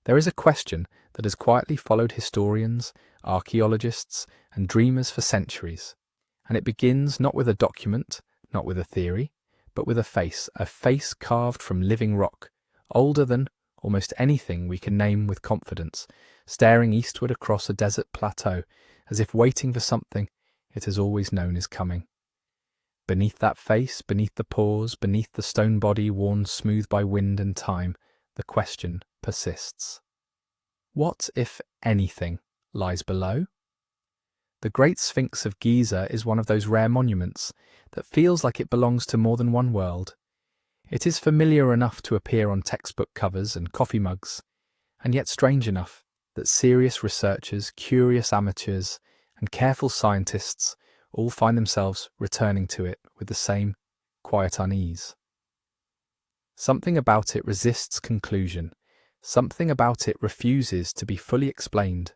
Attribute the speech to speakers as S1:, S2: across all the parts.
S1: There is a question that has quietly followed historians, archaeologists, and dreamers for centuries, and it begins not with a document, not with a theory, but with a face carved from living rock, older than almost anything we can name with confidence, staring eastward across a desert plateau as if waiting for something it has always known is coming. Beneath that face, beneath the pores, beneath the stone body worn smooth by wind and time, the question persists. What, if anything, lies below? The Great Sphinx of Giza is one of those rare monuments that feels like it belongs to more than one world. It is familiar enough to appear on textbook covers and coffee mugs, and yet strange enough that serious researchers, curious amateurs, and careful scientists all find themselves returning to it with the same quiet unease. Something about it resists conclusion. Something about it refuses to be fully explained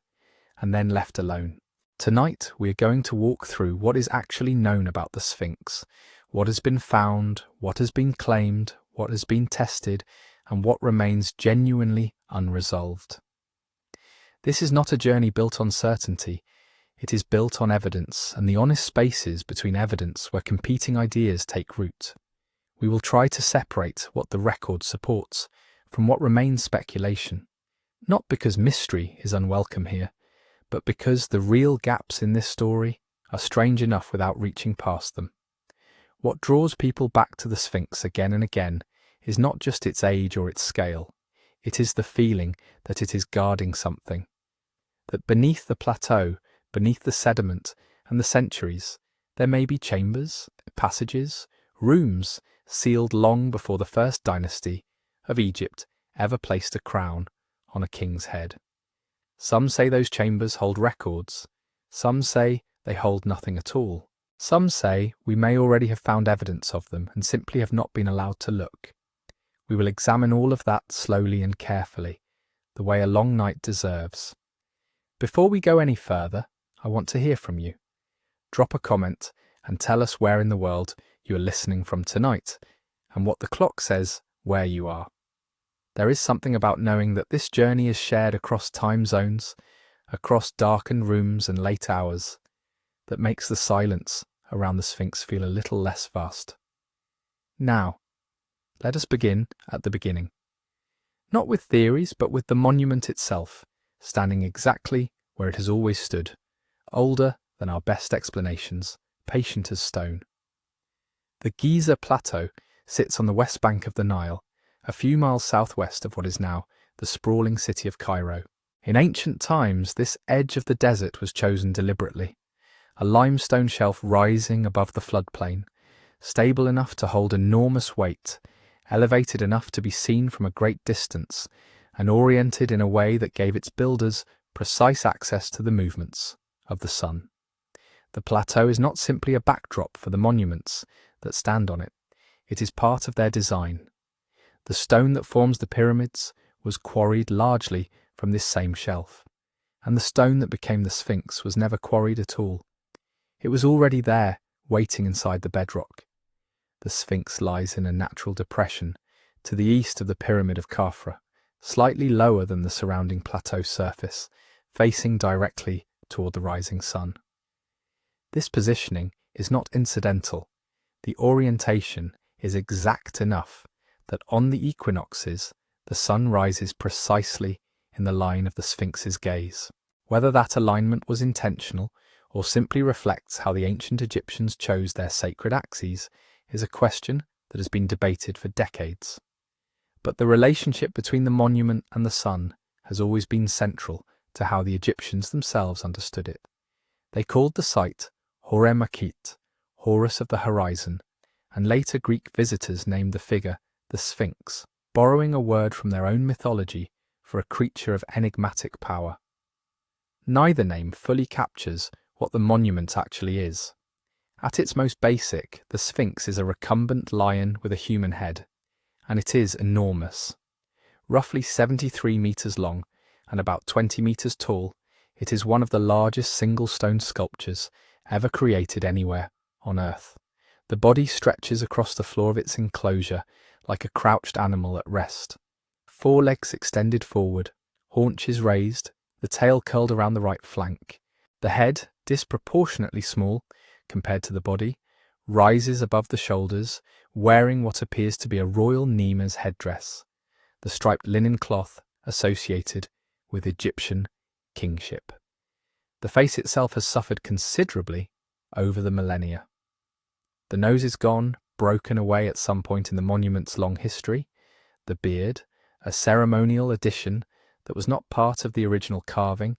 S1: and then left alone. Tonight, we are going to walk through what is actually known about the Sphinx, what has been found, what has been claimed, what has been tested, and what remains genuinely unresolved. This is not a journey built on certainty. It is built on evidence and the honest spaces between evidence where competing ideas take root. We will try to separate what the record supports from what remains speculation, not because mystery is unwelcome here, but because the real gaps in this story are strange enough without reaching past them. What draws people back to the Sphinx again and again is not just its age or its scale, it is the feeling that it is guarding something. That beneath the plateau, beneath the sediment and the centuries, there may be chambers, passages, rooms sealed long before the first dynasty of Egypt ever placed a crown on a king's head. Some say those chambers hold records. Some say they hold nothing at all. Some say we may already have found evidence of them and simply have not been allowed to look. We will examine all of that slowly and carefully, the way a long night deserves. Before we go any further, I want to hear from you. Drop a comment and tell us where in the world you are listening from tonight and what the clock says where you are. There is something about knowing that this journey is shared across time zones, across darkened rooms and late hours, that makes the silence around the Sphinx feel a little less vast. Now, let us begin at the beginning. Not with theories, but with the monument itself, standing exactly where it has always stood, older than our best explanations, patient as stone. The Giza Plateau sits on the west bank of the Nile, a few miles southwest of what is now the sprawling city of Cairo. In ancient times, this edge of the desert was chosen deliberately, a limestone shelf rising above the floodplain, stable enough to hold enormous weight, elevated enough to be seen from a great distance, and oriented in a way that gave its builders precise access to the movements of the sun. The plateau is not simply a backdrop for the monuments that stand on it, it is part of their design. The stone that forms the pyramids was quarried largely from this same shelf, and the stone that became the Sphinx was never quarried at all. It was already there, waiting inside the bedrock. The Sphinx lies in a natural depression to the east of the Pyramid of Khafra, slightly lower than the surrounding plateau surface, facing directly toward the rising sun. This positioning is not incidental. The orientation is exact enough that on the equinoxes, the sun rises precisely in the line of the Sphinx's gaze. Whether that alignment was intentional or simply reflects how the ancient Egyptians chose their sacred axes is a question that has been debated for decades. But the relationship between the monument and the sun has always been central to how the Egyptians themselves understood it. They called the site Hore-Makit, Horus of the horizon, and later Greek visitors named the figure the Sphinx, borrowing a word from their own mythology for a creature of enigmatic power. Neither name fully captures what the monument actually is. At its most basic, the Sphinx is a recumbent lion with a human head, and it is enormous. Roughly 73 meters long and about 20 meters tall, it is one of the largest single stone sculptures ever created anywhere on Earth. The body stretches across the floor of its enclosure like a crouched animal at rest. 4 legs extended forward, haunches raised, the tail curled around the right flank. The head, disproportionately small compared to the body, rises above the shoulders, wearing what appears to be a royal Nema's headdress, the striped linen cloth associated with Egyptian kingship. The face itself has suffered considerably over the millennia. The nose is gone, broken away at some point in the monument's long history. The beard, a ceremonial addition that was not part of the original carving,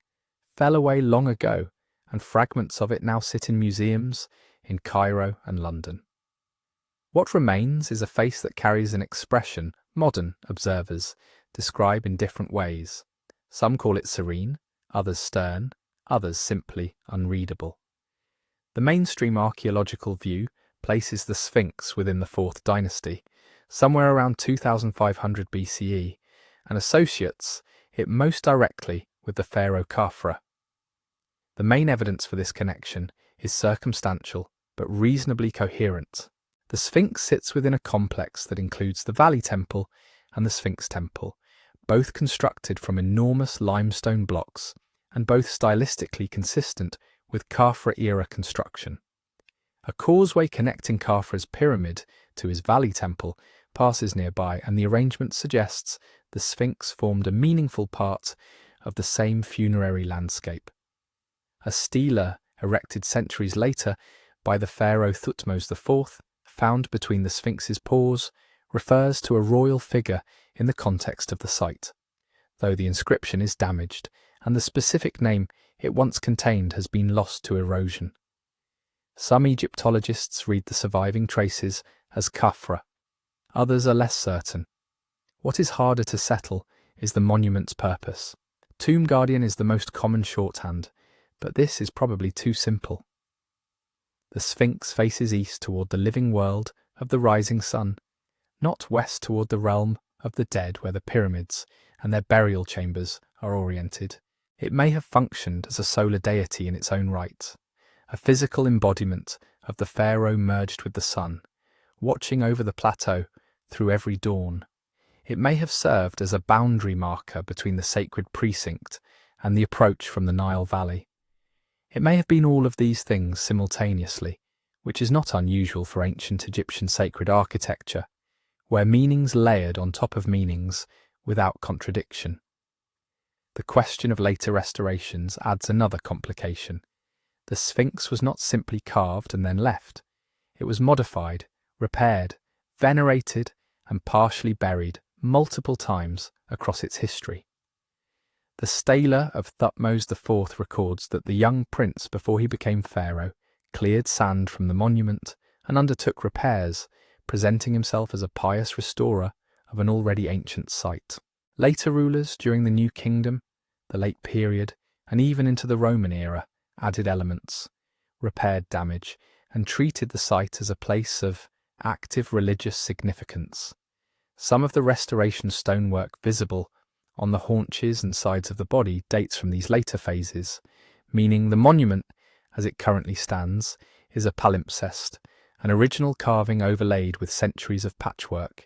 S1: fell away long ago, and fragments of it now sit in museums in Cairo and London. What remains is a face that carries an expression modern observers describe in different ways. Some call it serene, others stern, others simply unreadable. The mainstream archaeological view places the Sphinx within the 4th dynasty, somewhere around 2500 BCE, and associates it most directly with the pharaoh Khafra. The main evidence for this connection is circumstantial but reasonably coherent. The Sphinx sits within a complex that includes the Valley Temple and the Sphinx Temple, both constructed from enormous limestone blocks and both stylistically consistent with Khafra-era construction. A causeway connecting Khafra's pyramid to his Valley Temple passes nearby, and the arrangement suggests the Sphinx formed a meaningful part of the same funerary landscape. A stela erected centuries later by the pharaoh Thutmose IV, found between the Sphinx's paws, refers to a royal figure in the context of the site, though the inscription is damaged and the specific name it once contained has been lost to erosion. Some Egyptologists read the surviving traces as Khafra. Others are less certain. What is harder to settle is the monument's purpose. Tomb Guardian is the most common shorthand, but this is probably too simple. The Sphinx faces east toward the living world of the rising sun, not west toward the realm of the dead where the pyramids and their burial chambers are oriented. It may have functioned as a solar deity in its own right, a physical embodiment of the pharaoh merged with the sun, watching over the plateau through every dawn. It may have served as a boundary marker between the sacred precinct and the approach from the Nile Valley. It may have been all of these things simultaneously, which is not unusual for ancient Egyptian sacred architecture, where meanings layered on top of meanings without contradiction. The question of later restorations adds another complication. The Sphinx was not simply carved and then left. It was modified, repaired, venerated, and partially buried multiple times across its history. The stela of Thutmose IV records that the young prince, before he became pharaoh, cleared sand from the monument and undertook repairs, presenting himself as a pious restorer of an already ancient site. Later rulers during the New Kingdom, the late period, and even into the Roman era, added elements, repaired damage, and treated the site as a place of active religious significance. Some of the restoration stonework visible on the haunches and sides of the body dates from these later phases, meaning the monument, as it currently stands, is a palimpsest, an original carving overlaid with centuries of patchwork.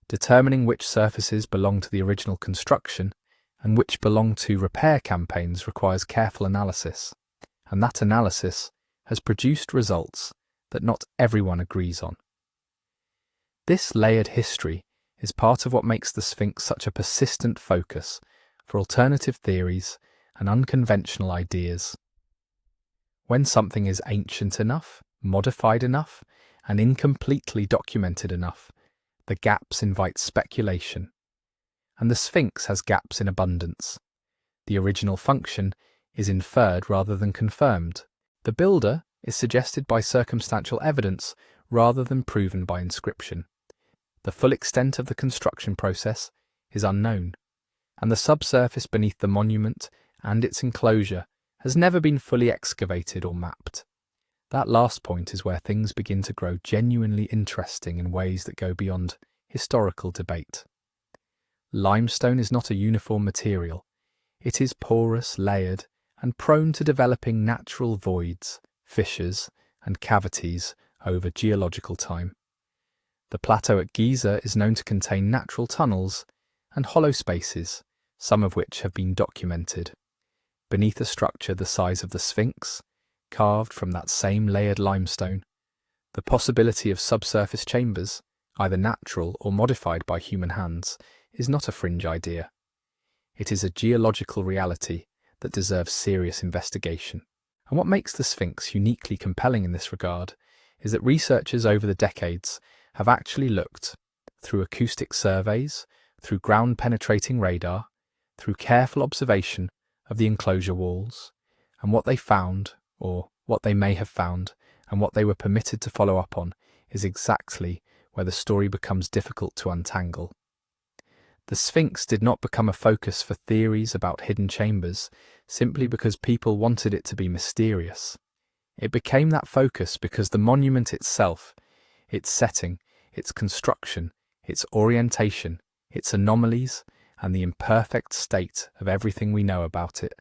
S1: Determining which surfaces belong to the original construction and which belong to repair campaigns requires careful analysis, and that analysis has produced results that not everyone agrees on. This layered history is part of what makes the Sphinx such a persistent focus for alternative theories and unconventional ideas. When something is ancient enough, modified enough, and incompletely documented enough, the gaps invite speculation. And the Sphinx has gaps in abundance. The original function is inferred rather than confirmed. The builder is suggested by circumstantial evidence rather than proven by inscription. The full extent of the construction process is unknown, and the subsurface beneath the monument and its enclosure has never been fully excavated or mapped. That last point is where things begin to grow genuinely interesting in ways that go beyond historical debate. Limestone is not a uniform material. It is porous, layered, and prone to developing natural voids, fissures, and cavities over geological time. The plateau at Giza is known to contain natural tunnels and hollow spaces some of which have been documented. Beneath a structure the size of the Sphinx, carved from that same layered limestone, the possibility of subsurface chambers, either natural or modified by human hands, is not a fringe idea. It is a geological reality that deserves serious investigation. And what makes the Sphinx uniquely compelling in this regard is that researchers over the decades have actually looked, through acoustic surveys, through ground-penetrating radar, through careful observation of the enclosure walls, and what they found, or what they may have found, and what they were permitted to follow up on, is exactly where the story becomes difficult to untangle. The Sphinx did not become a focus for theories about hidden chambers simply because people wanted it to be mysterious. It became that focus because the monument itself, its setting, its construction, its orientation, its anomalies, and the imperfect state of everything we know about it,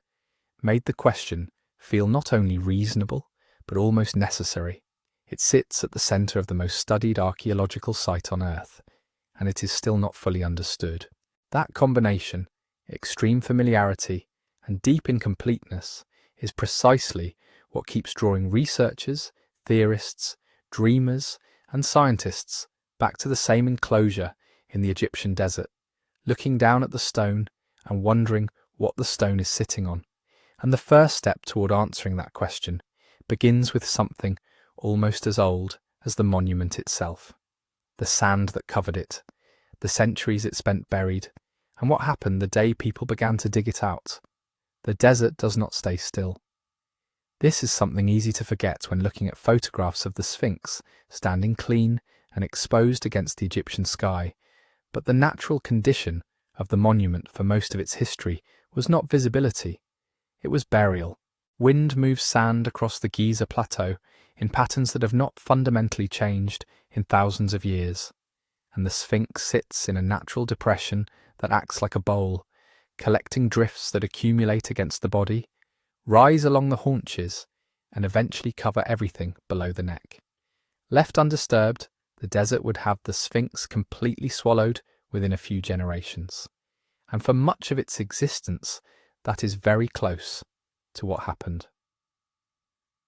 S1: made the question feel not only reasonable, but almost necessary. It sits at the centre of the most studied archaeological site on Earth, and it is still not fully understood. That combination, extreme familiarity and deep incompleteness, is precisely what keeps drawing researchers, theorists, dreamers, and scientists back to the same enclosure in the Egyptian desert, looking down at the stone and wondering what the stone is sitting on. And the first step toward answering that question begins with something almost as old as the monument itself. The sand that covered it, the centuries it spent buried, and what happened the day people began to dig it out. The desert does not stay still. This is something easy to forget when looking at photographs of the Sphinx standing clean and exposed against the Egyptian sky, but the natural condition of the monument for most of its history was not visibility, it was burial. Wind moves sand across the Giza plateau in patterns that have not fundamentally changed in thousands of years, and the Sphinx sits in a natural depression that acts like a bowl, collecting drifts that accumulate against the body, rise along the haunches, and eventually cover everything below the neck. Left undisturbed, the desert would have the Sphinx completely swallowed within a few generations. And for much of its existence, that is very close to what happened.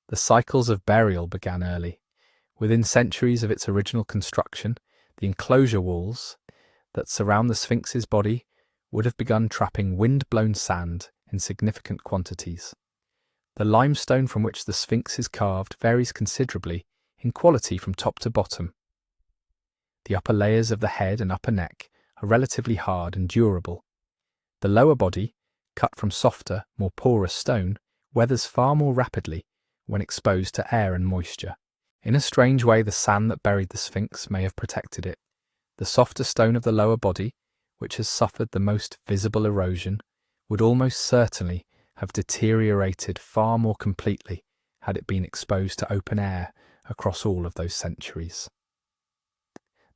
S1: The cycles of burial began early. Within centuries of its original construction, the enclosure walls that surround the Sphinx's body would have begun trapping wind-blown sand in significant quantities. The limestone from which the Sphinx is carved varies considerably in quality from top to bottom. The upper layers of the head and upper neck are relatively hard and durable. The lower body, cut from softer, more porous stone, weathers far more rapidly when exposed to air and moisture. In a strange way, the sand that buried the Sphinx may have protected it. The softer stone of the lower body, which has suffered the most visible erosion, would almost certainly have deteriorated far more completely had it been exposed to open air across all of those centuries.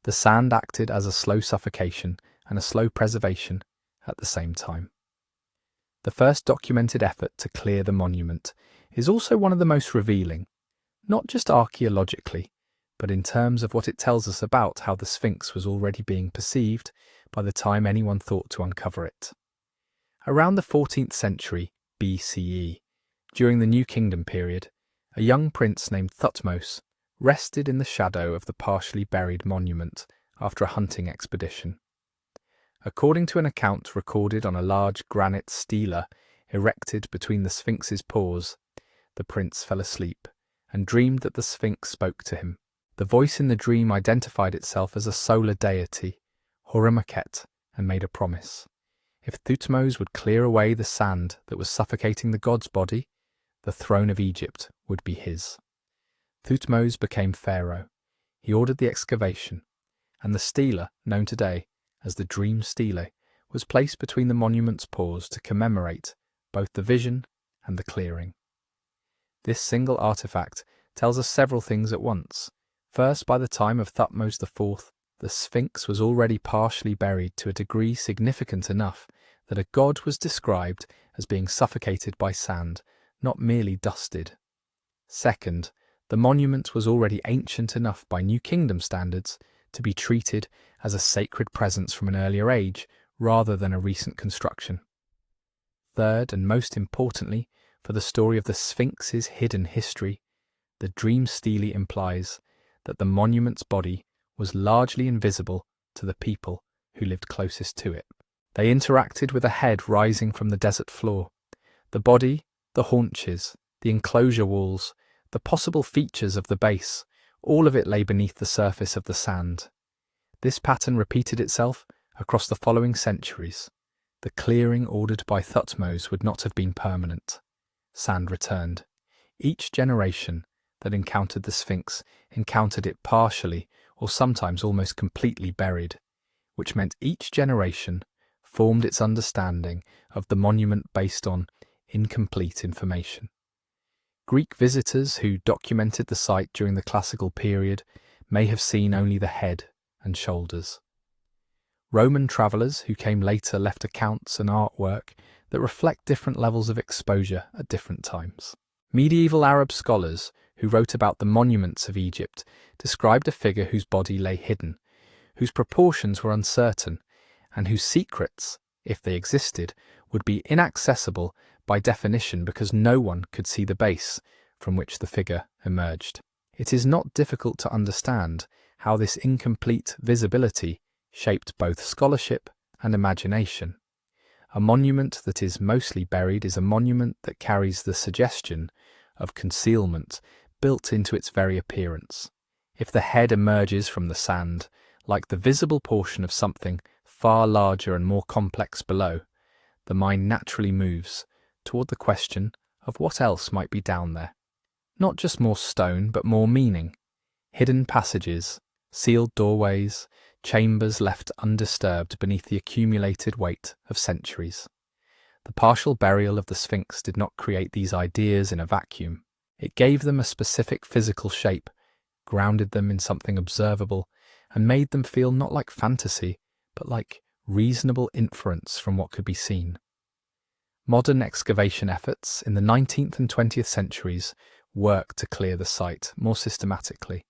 S1: The sand acted as a slow suffocation and a slow preservation at the same time. The first documented effort to clear the monument is also one of the most revealing, not just archaeologically, but in terms of what it tells us about how the Sphinx was already being perceived by the time anyone thought to uncover it. Around the 14th century BCE, during the New Kingdom period, a young prince named Thutmose rested in the shadow of the partially buried monument after a hunting expedition. According to an account recorded on a large granite stela erected between the Sphinx's paws, the prince fell asleep and dreamed that the Sphinx spoke to him. The voice in the dream identified itself as a solar deity, Horumaket, and made a promise. If Thutmose would clear away the sand that was suffocating the god's body, the throne of Egypt would be his. Thutmose became pharaoh. He ordered the excavation, and the stela, known today as the Dream Stele, was placed between the monument's paws to commemorate both the vision and the clearing. This single artifact tells us several things at once. First, by the time of Thutmose IV, the Sphinx was already partially buried to a degree significant enough that a god was described as being suffocated by sand, not merely dusted. Second, the monument was already ancient enough by New Kingdom standards to be treated as a sacred presence from an earlier age, rather than a recent construction. Third, and most importantly, for the story of the Sphinx's hidden history, the dream stele implies that the monument's body was largely invisible to the people who lived closest to it. They interacted with a head rising from the desert floor. The body, the haunches, the enclosure walls, the possible features of the base, all of it lay beneath the surface of the sand. This pattern repeated itself across the following centuries. The clearing ordered by Thutmose would not have been permanent. Sand returned. Each generation that encountered the Sphinx encountered it partially or sometimes almost completely buried, which meant each generation formed its understanding of the monument based on incomplete information. Greek visitors who documented the site during the classical period may have seen only the head and shoulders. Roman travellers who came later left accounts and artwork that reflect different levels of exposure at different times. Medieval Arab scholars who wrote about the monuments of Egypt described a figure whose body lay hidden, whose proportions were uncertain, and whose secrets, if they existed, would be inaccessible by definition because no one could see the base from which the figure emerged. It is not difficult to understand how this incomplete visibility shaped both scholarship and imagination. A monument that is mostly buried is a monument that carries the suggestion of concealment built into its very appearance. If the head emerges from the sand, like the visible portion of something far larger and more complex below, the mind naturally moves toward the question of what else might be down there. Not just more stone, but more meaning. Hidden passages, sealed doorways, chambers left undisturbed beneath the accumulated weight of centuries. The partial burial of the Sphinx did not create these ideas in a vacuum. It gave them a specific physical shape, grounded them in something observable, and made them feel not like fantasy, but like reasonable inference from what could be seen. Modern excavation efforts in the 19th and 20th centuries worked to clear the site more systematically.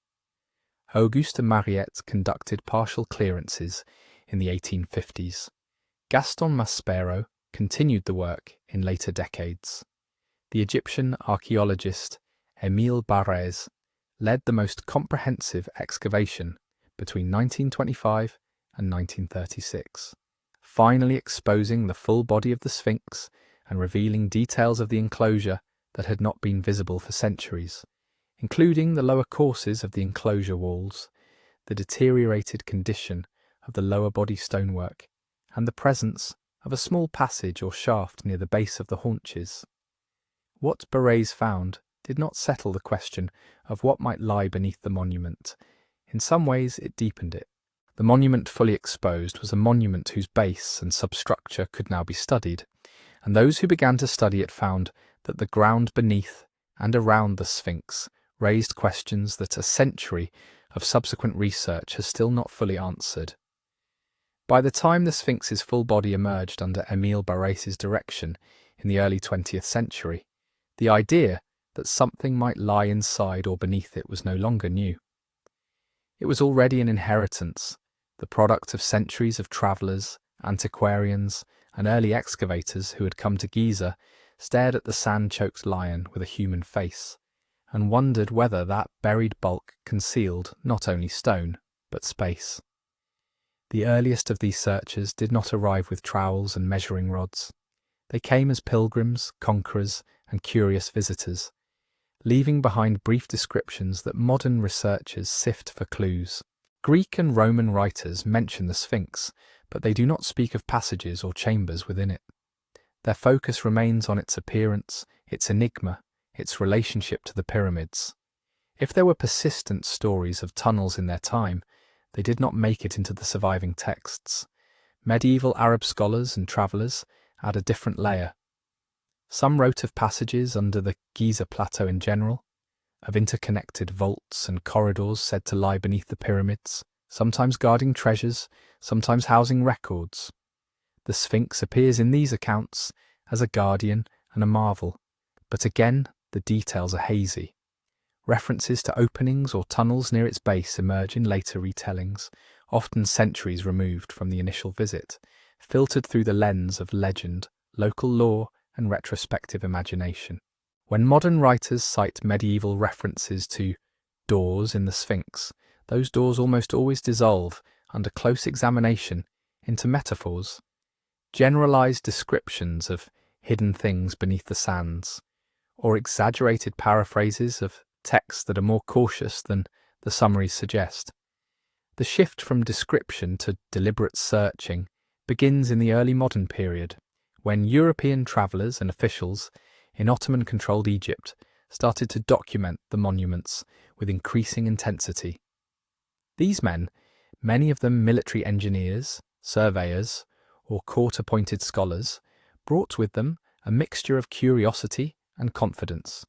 S1: Auguste Mariette conducted partial clearances in the 1850s. Gaston Maspero continued the work in later decades. The Egyptian archaeologist Émile Barrès led the most comprehensive excavation between 1925 and 1936, finally exposing the full body of the Sphinx and revealing details of the enclosure that had not been visible for centuries, including the lower courses of the enclosure walls, the deteriorated condition of the lower body stonework, and the presence of a small passage or shaft near the base of the haunches. What Barrès found did not settle the question of what might lie beneath the monument. In some ways, it deepened it. The monument fully exposed was a monument whose base and substructure could now be studied, and those who began to study it found that the ground beneath and around the Sphinx raised questions that a century of subsequent research has still not fully answered. By the time the Sphinx's full body emerged under Émile Barrés's direction in the early 20th century, the idea that something might lie inside or beneath it was no longer new. It was already an inheritance, the product of centuries of travellers, antiquarians, and early excavators who had come to Giza, stared at the sand-choked lion with a human face, and wondered whether that buried bulk concealed not only stone, but space. The earliest of these searchers did not arrive with trowels and measuring rods. They came as pilgrims, conquerors, and curious visitors, leaving behind brief descriptions that modern researchers sift for clues. Greek and Roman writers mention the Sphinx, but they do not speak of passages or chambers within it. Their focus remains on its appearance, its enigma, its relationship to the pyramids. If there were persistent stories of tunnels in their time, they did not make it into the surviving texts. Medieval Arab scholars and travellers add a different layer. Some wrote of passages under the Giza plateau in general, of interconnected vaults and corridors said to lie beneath the pyramids, sometimes guarding treasures, sometimes housing records. The Sphinx appears in these accounts as a guardian and a marvel, but again the details are hazy. References to openings or tunnels near its base emerge in later retellings, often centuries removed from the initial visit, filtered through the lens of legend, local lore, and retrospective imagination. When modern writers cite medieval references to doors in the Sphinx, those doors almost always dissolve, under close examination, into metaphors, generalized descriptions of hidden things beneath the sands, or exaggerated paraphrases of texts that are more cautious than the summaries suggest. The shift from description to deliberate searching begins in the early modern period, when European travellers and officials in Ottoman-controlled Egypt started to document the monuments with increasing intensity. These men, many of them military engineers, surveyors, or court-appointed scholars, brought with them a mixture of curiosity and confidence.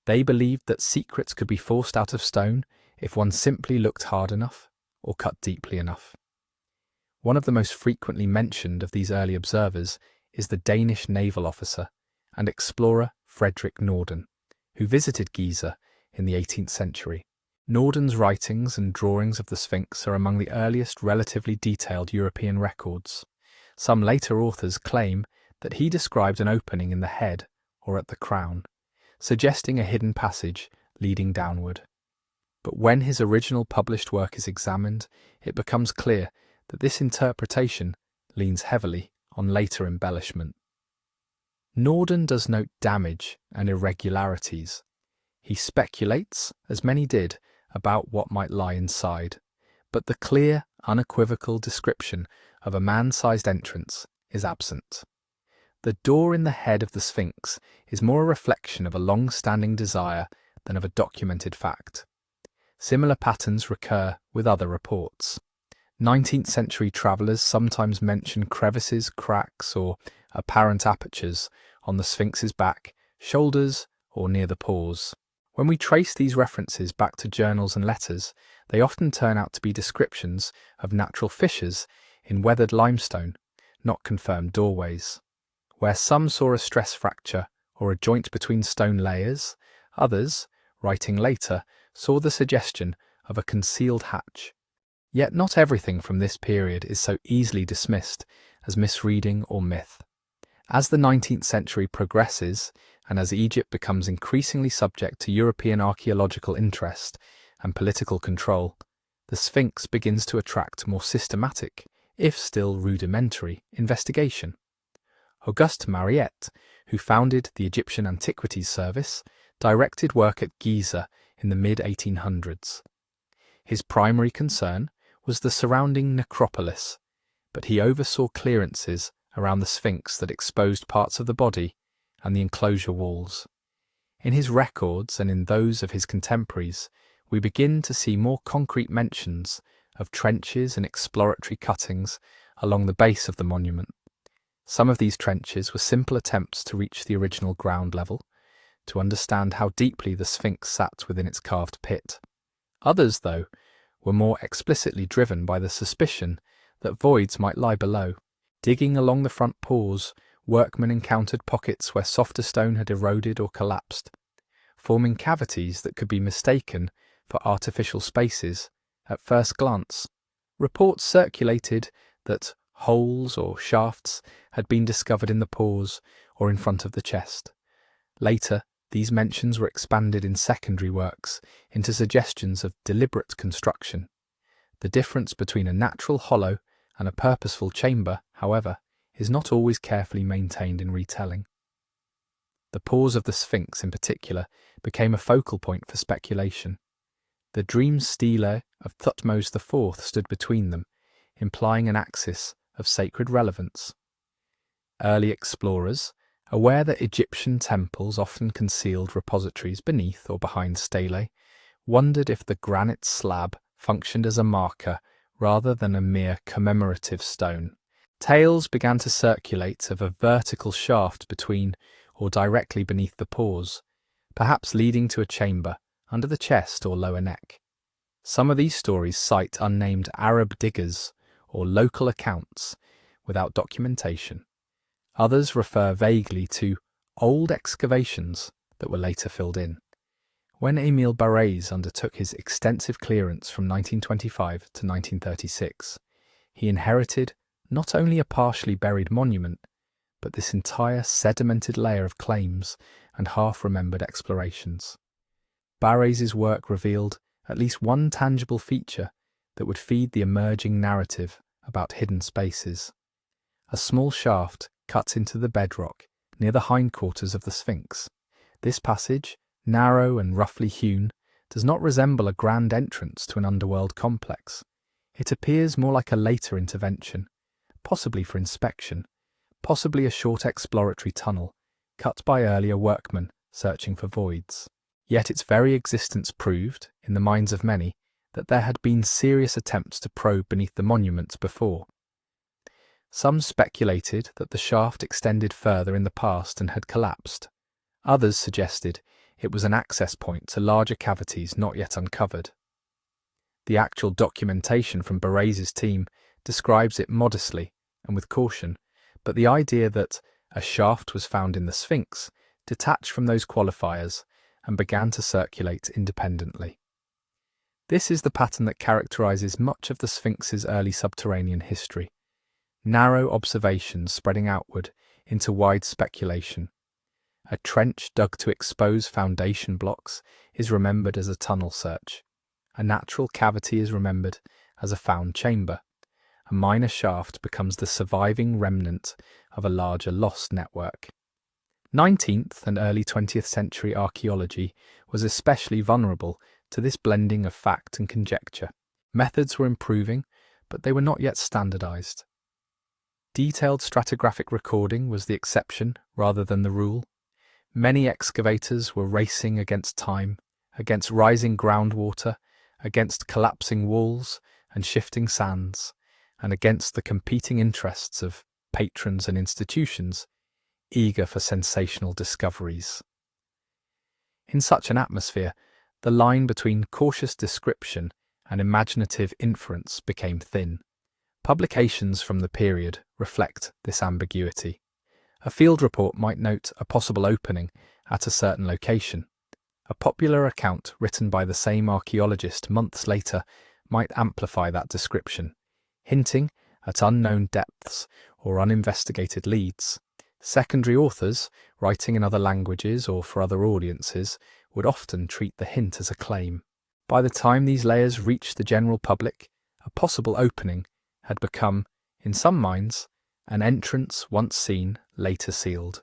S1: They believed that secrets could be forced out of stone if one simply looked hard enough or cut deeply enough. One of the most frequently mentioned of these early observers is the Danish naval officer and explorer Frederick Norden, who visited Giza in the 18th century. Norden's writings and drawings of the Sphinx are among the earliest relatively detailed European records. Some later authors claim that he described an opening in the head or at the crown, suggesting a hidden passage leading downward. But when his original published work is examined, it becomes clear that this interpretation leans heavily on later embellishment. Norden does note damage and irregularities. He speculates, as many did, about what might lie inside, but the clear, unequivocal description of a man-sized entrance is absent. The door in the head of the Sphinx is more a reflection of a long-standing desire than of a documented fact. Similar patterns recur with other reports. 19th century travellers sometimes mention crevices, cracks, or apparent apertures on the Sphinx's back, shoulders, or near the paws. When we trace these references back to journals and letters, they often turn out to be descriptions of natural fissures in weathered limestone, not confirmed doorways. Where some saw a stress fracture or a joint between stone layers, others, writing later, saw the suggestion of a concealed hatch. Yet not everything from this period is so easily dismissed as misreading or myth. As the 19th century progresses, and as Egypt becomes increasingly subject to European archaeological interest and political control, the Sphinx begins to attract more systematic, if still rudimentary, investigation. Auguste Mariette, who founded the Egyptian Antiquities Service, directed work at Giza in the mid-1800s. His primary concern was the surrounding necropolis, but he oversaw clearances around the Sphinx that exposed parts of the body and the enclosure walls. In his records and in those of his contemporaries, we begin to see more concrete mentions of trenches and exploratory cuttings along the base of the monument. Some of these trenches were simple attempts to reach the original ground level, to understand how deeply the Sphinx sat within its carved pit. Others, though, were more explicitly driven by the suspicion that voids might lie below. Digging along the front paws, workmen encountered pockets where softer stone had eroded or collapsed, forming cavities that could be mistaken for artificial spaces at first glance. Reports circulated that holes or shafts had been discovered in the paws or in front of the chest. Later, these mentions were expanded in secondary works into suggestions of deliberate construction. The difference between a natural hollow and a purposeful chamber, however, is not always carefully maintained in retelling. The paws of the Sphinx in particular became a focal point for speculation. The dream stele of Thutmose IV stood between them, implying an axis of sacred relevance. Early explorers, aware that Egyptian temples often concealed repositories beneath or behind stelae, wondered if the granite slab functioned as a marker rather than a mere commemorative stone. Tales began to circulate of a vertical shaft between or directly beneath the paws, perhaps leading to a chamber under the chest or lower neck. Some of these stories cite unnamed Arab diggers or local accounts without documentation. Others refer vaguely to old excavations that were later filled in. When Émile Barrès undertook his extensive clearance from 1925 to 1936, he inherited not only a partially buried monument, but this entire sedimented layer of claims and half-remembered explorations. Barres's work revealed at least one tangible feature that would feed the emerging narrative about hidden spaces. A small shaft cut into the bedrock near the hindquarters of the Sphinx. This passage, narrow and roughly hewn, does not resemble a grand entrance to an underworld complex. It appears more like a later intervention, possibly for inspection, possibly a short exploratory tunnel, cut by earlier workmen searching for voids. Yet its very existence proved, in the minds of many, that there had been serious attempts to probe beneath the monument before. Some speculated that the shaft extended further in the past and had collapsed. Others suggested it was an access point to larger cavities not yet uncovered. The actual documentation from Barres's team describes it modestly and with caution, but the idea that a shaft was found in the Sphinx detached from those qualifiers and began to circulate independently. This is the pattern that characterizes much of the Sphinx's early subterranean history. Narrow observations spreading outward into wide speculation. A trench dug to expose foundation blocks is remembered as a tunnel search. A natural cavity is remembered as a found chamber. A minor shaft becomes the surviving remnant of a larger lost network. 19th and early 20th century archaeology was especially vulnerable to this blending of fact and conjecture. Methods were improving, but they were not yet standardized. Detailed stratigraphic recording was the exception rather than the rule. Many excavators were racing against time, against rising groundwater, against collapsing walls and shifting sands, and against the competing interests of patrons and institutions eager for sensational discoveries. In such an atmosphere, the line between cautious description and imaginative inference became thin. Publications from the period reflect this ambiguity. A field report might note a possible opening at a certain location. A popular account written by the same archaeologist months later might amplify that description, hinting at unknown depths or uninvestigated leads. Secondary authors, writing in other languages or for other audiences, would often treat the hint as a claim. By the time these layers reached the general public, a possible opening had become, in some minds, an entrance once seen, later sealed.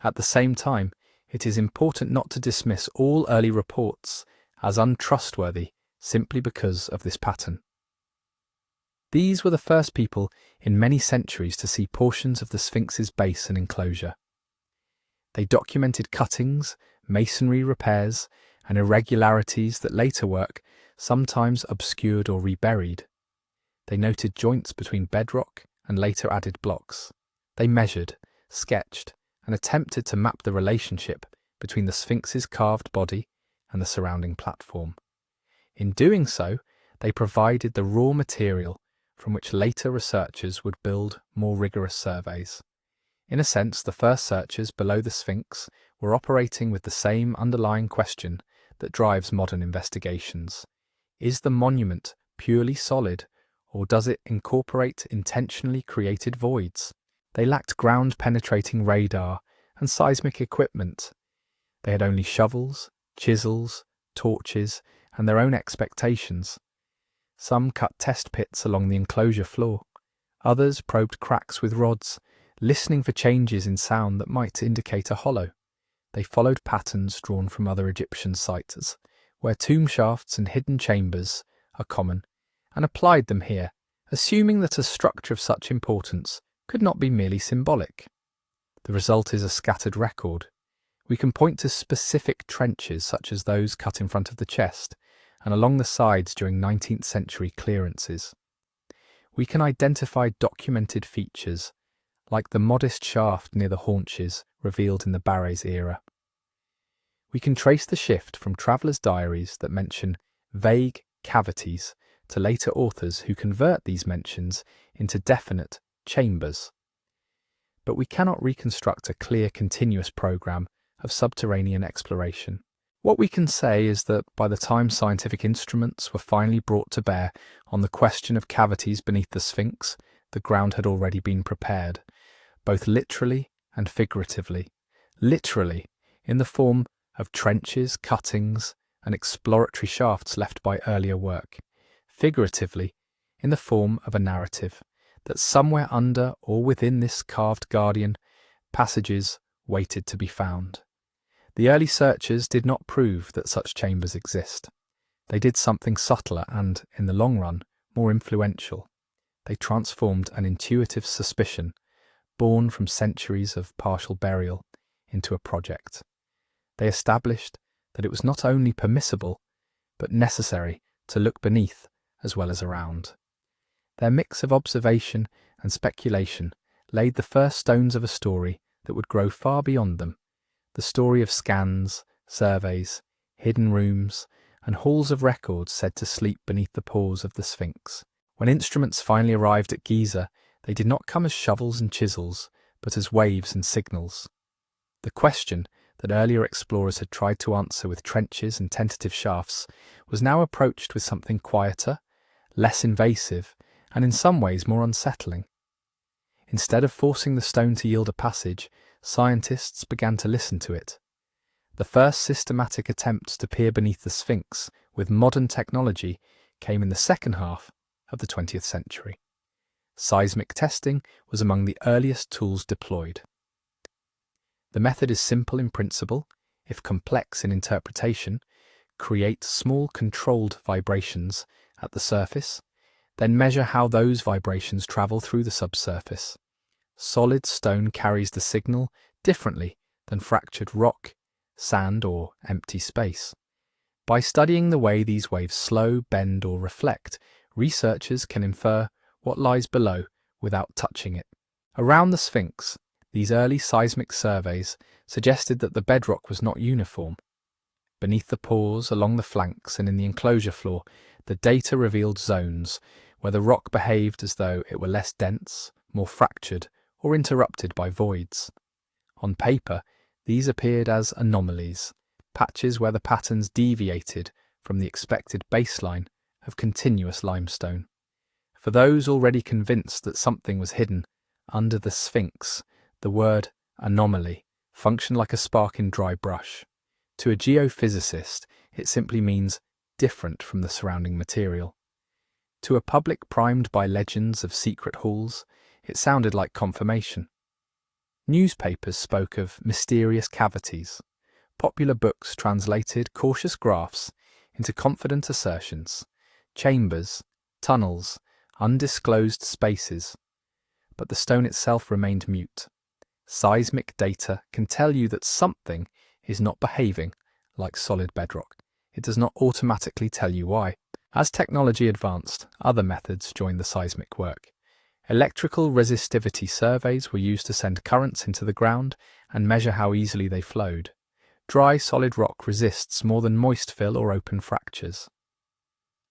S1: At the same time, it is important not to dismiss all early reports as untrustworthy simply because of this pattern. These were the first people in many centuries to see portions of the Sphinx's base and enclosure. They documented cuttings, masonry repairs, and irregularities that later work sometimes obscured or reburied. They noted joints between bedrock and later added blocks. They measured, sketched, and attempted to map the relationship between the Sphinx's carved body and the surrounding platform. In doing so, they provided the raw material from which later researchers would build more rigorous surveys. In a sense, the first searchers below the Sphinx were operating with the same underlying question that drives modern investigations. Is the monument purely solid, or does it incorporate intentionally created voids? They lacked ground-penetrating radar and seismic equipment. They had only shovels, chisels, torches, and their own expectations. Some cut test pits along the enclosure floor. Others probed cracks with rods, listening for changes in sound that might indicate a hollow. They followed patterns drawn from other Egyptian sites, where tomb shafts and hidden chambers are common, and applied them here, assuming that a structure of such importance could not be merely symbolic. The result is a scattered record. We can point to specific trenches such as those cut in front of the chest and along the sides during 19th century clearances. We can identify documented features, like the modest shaft near the haunches revealed in the Barres era. We can trace the shift from travellers' diaries that mention vague cavities to later authors who convert these mentions into definite chambers. But we cannot reconstruct a clear continuous program of subterranean exploration. What we can say is that by the time scientific instruments were finally brought to bear on the question of cavities beneath the Sphinx, the ground had already been prepared, both literally and figuratively. Literally, in the form of trenches, cuttings, and exploratory shafts left by earlier work. Figuratively, in the form of a narrative, that somewhere under or within this carved guardian, passages waited to be found. The early searchers did not prove that such chambers exist. They did something subtler and, in the long run, more influential. They transformed an intuitive suspicion, born from centuries of partial burial, into a project. They established that it was not only permissible, but necessary to look beneath as well as around. Their mix of observation and speculation laid the first stones of a story that would grow far beyond them, the story of scans, surveys, hidden rooms, and halls of records said to sleep beneath the paws of the Sphinx. When instruments finally arrived at Giza, they did not come as shovels and chisels, but as waves and signals. The question that earlier explorers had tried to answer with trenches and tentative shafts was now approached with something quieter, less invasive, and in some ways more unsettling. Instead of forcing the stone to yield a passage, scientists began to listen to it. The first systematic attempts to peer beneath the Sphinx with modern technology came in the second half of the 20th century. Seismic testing was among the earliest tools deployed. The method is simple in principle, if complex in interpretation. Create small controlled vibrations at the surface, then measure how those vibrations travel through the subsurface. Solid stone carries the signal differently than fractured rock, sand, or empty space. By studying the way these waves slow, bend, or reflect, researchers can infer what lies below without touching it. Around the Sphinx, these early seismic surveys suggested that the bedrock was not uniform. Beneath the pores, along the flanks, and in the enclosure floor, the data revealed zones where the rock behaved as though it were less dense, more fractured, or interrupted by voids. On paper, these appeared as anomalies, patches where the patterns deviated from the expected baseline of continuous limestone. For those already convinced that something was hidden under the Sphinx, the word anomaly functioned like a spark in dry brush. To a geophysicist, it simply means different from the surrounding material. To a public primed by legends of secret halls, it sounded like confirmation. Newspapers spoke of mysterious cavities. Popular books translated cautious graphs into confident assertions. Chambers, tunnels, undisclosed spaces. But the stone itself remained mute. Seismic data can tell you that something is not behaving like solid bedrock. It does not automatically tell you why. As technology advanced, other methods joined the seismic work. Electrical resistivity surveys were used to send currents into the ground and measure how easily they flowed. Dry solid rock resists more than moist fill or open fractures.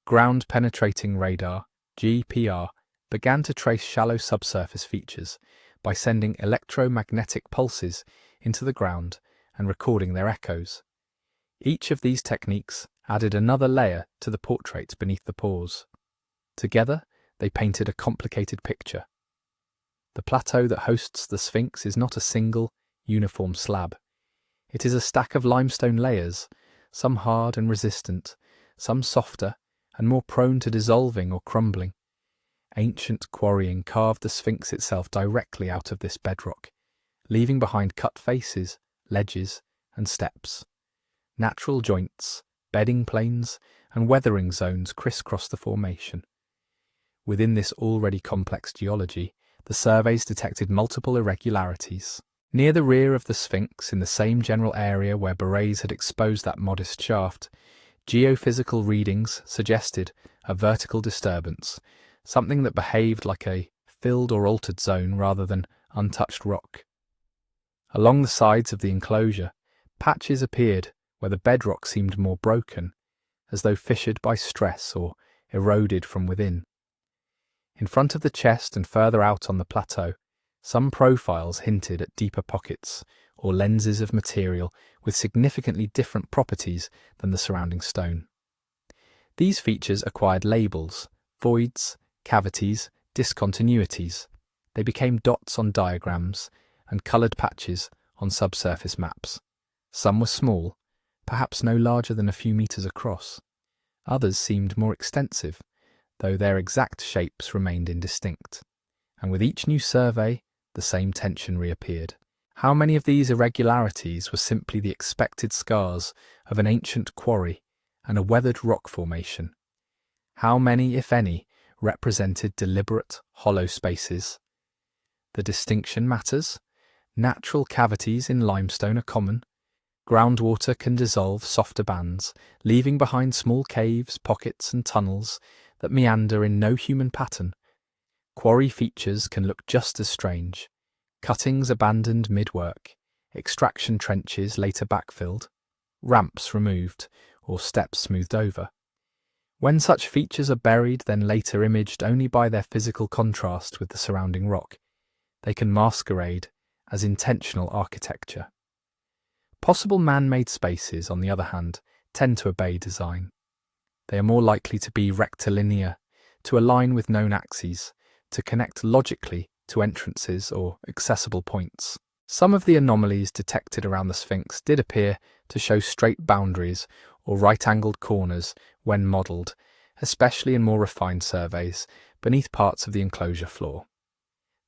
S1: Ground penetrating radar, GPR, began to trace shallow subsurface features by sending electromagnetic pulses into the ground and recording their echoes. Each of these techniques added another layer to the portrait beneath the pores. Together, they painted a complicated picture. The plateau that hosts the Sphinx is not a single, uniform slab. It is a stack of limestone layers, some hard and resistant, some softer and more prone to dissolving or crumbling. Ancient quarrying carved the Sphinx itself directly out of this bedrock, leaving behind cut faces, ledges, and steps. Natural joints, bedding planes, and weathering zones crisscross the formation. Within this already complex geology, the surveys detected multiple irregularities. Near the rear of the Sphinx, in the same general area where berets had exposed that modest shaft, geophysical readings suggested a vertical disturbance, something that behaved like a filled or altered zone rather than untouched rock. Along the sides of the enclosure, patches appeared where the bedrock seemed more broken, as though fissured by stress or eroded from within. In front of the chest and further out on the plateau, some profiles hinted at deeper pockets or lenses of material with significantly different properties than the surrounding stone. These features acquired labels: voids, cavities, discontinuities. They became dots on diagrams and coloured patches on subsurface maps. Some were small, perhaps no larger than a few metres across. Others seemed more extensive, though their exact shapes remained indistinct. And with each new survey, the same tension reappeared. How many of these irregularities were simply the expected scars of an ancient quarry and a weathered rock formation? How many, if any, represented deliberate, hollow spaces? The distinction matters. Natural cavities in limestone are common. Groundwater can dissolve softer bands, leaving behind small caves, pockets and tunnels that meander in no human pattern. Quarry features can look just as strange. Cuttings abandoned mid-work, extraction trenches later backfilled, ramps removed, or steps smoothed over. When such features are buried, then later imaged only by their physical contrast with the surrounding rock, they can masquerade as intentional architecture. Possible man-made spaces, on the other hand, tend to obey design. They are more likely to be rectilinear, to align with known axes, to connect logically to entrances or accessible points. Some of the anomalies detected around the Sphinx did appear to show straight boundaries or right-angled corners when modelled, especially in more refined surveys, beneath parts of the enclosure floor.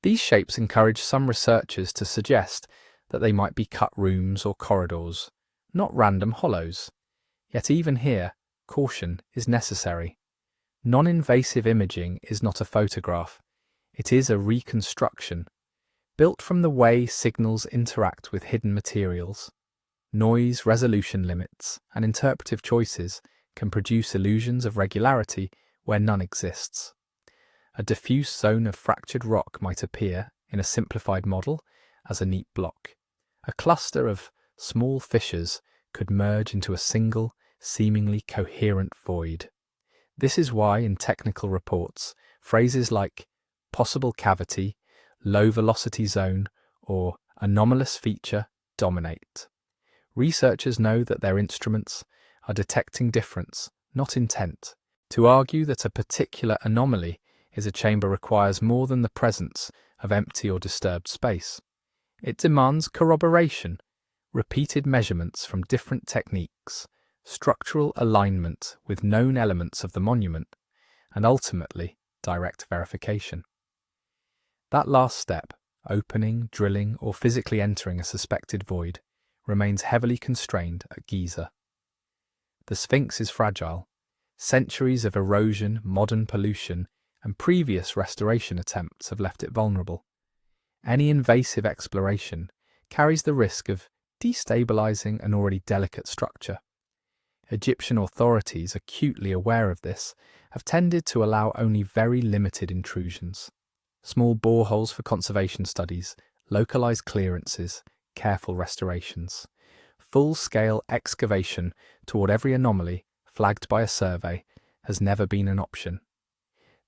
S1: These shapes encourage some researchers to suggest that they might be cut rooms or corridors, not random hollows. Yet even here, caution is necessary. Non-invasive imaging is not a photograph, it is a reconstruction, built from the way signals interact with hidden materials. Noise, resolution limits, and interpretive choices can produce illusions of regularity where none exists. A diffuse zone of fractured rock might appear, in a simplified model, as a neat block. A cluster of small fissures could merge into a single, seemingly coherent void. This is why in technical reports, phrases like possible cavity, low velocity zone, or anomalous feature dominate. Researchers know that their instruments are detecting difference, not intent. To argue that a particular anomaly is a chamber requires more than the presence of empty or disturbed space. It demands corroboration, repeated measurements from different techniques, structural alignment with known elements of the monument, and ultimately, direct verification. That last step, opening, drilling, or physically entering a suspected void, remains heavily constrained at Giza. The Sphinx is fragile. Centuries of erosion, modern pollution, and previous restoration attempts have left it vulnerable. Any invasive exploration carries the risk of destabilizing an already delicate structure. Egyptian authorities, acutely aware of this, have tended to allow only very limited intrusions. Small boreholes for conservation studies, localized clearances, careful restorations. Full-scale excavation toward every anomaly flagged by a survey has never been an option.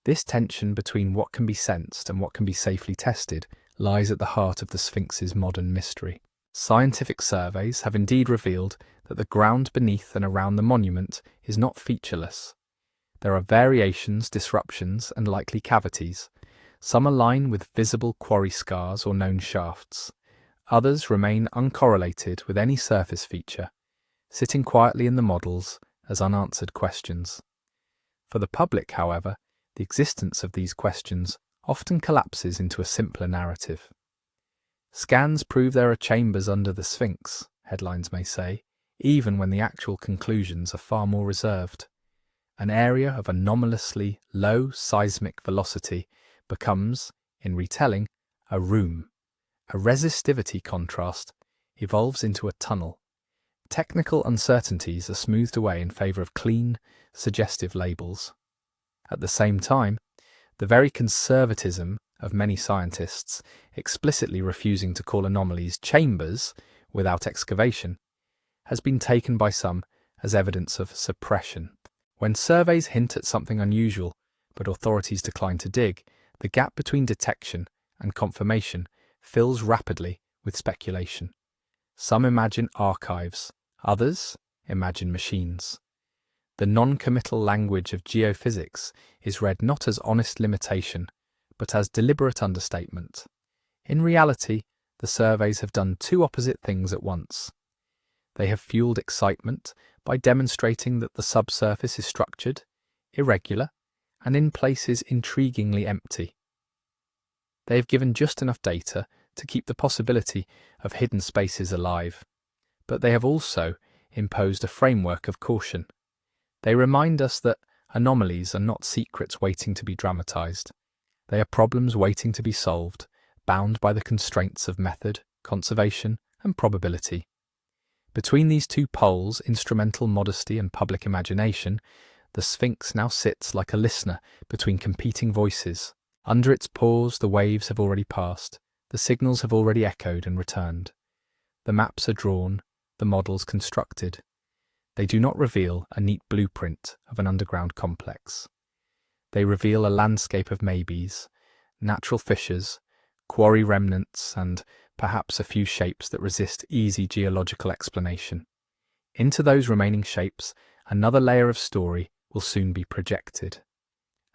S1: This tension between what can be sensed and what can be safely tested lies at the heart of the Sphinx's modern mystery. Scientific surveys have indeed revealed that the ground beneath and around the monument is not featureless. There are variations, disruptions, and likely cavities. Some align with visible quarry scars or known shafts. Others remain uncorrelated with any surface feature, sitting quietly in the models as unanswered questions. For the public, however, the existence of these questions often collapses into a simpler narrative. Scans prove there are chambers under the Sphinx, headlines may say, even when the actual conclusions are far more reserved. An area of anomalously low seismic velocity becomes, in retelling, a room. A resistivity contrast evolves into a tunnel. Technical uncertainties are smoothed away in favour of clean, suggestive labels. At the same time, the very conservatism of many scientists, explicitly refusing to call anomalies chambers without excavation, has been taken by some as evidence of suppression. When surveys hint at something unusual, but authorities decline to dig, the gap between detection and confirmation fills rapidly with speculation. Some imagine archives, others imagine machines. The non-committal language of geophysics is read not as honest limitation, but as deliberate understatement. In reality, the surveys have done two opposite things at once. They have fueled excitement by demonstrating that the subsurface is structured, irregular, and in places intriguingly empty. They have given just enough data to keep the possibility of hidden spaces alive, but they have also imposed a framework of caution. They remind us that anomalies are not secrets waiting to be dramatized. They are problems waiting to be solved, bound by the constraints of method, conservation, and probability. Between these two poles, instrumental modesty and public imagination, the Sphinx now sits like a listener between competing voices. Under its paws, the waves have already passed, the signals have already echoed and returned. The maps are drawn, the models constructed. They do not reveal a neat blueprint of an underground complex. They reveal a landscape of maybes, natural fissures, quarry remnants, and perhaps a few shapes that resist easy geological explanation. Into those remaining shapes, another layer of story will soon be projected.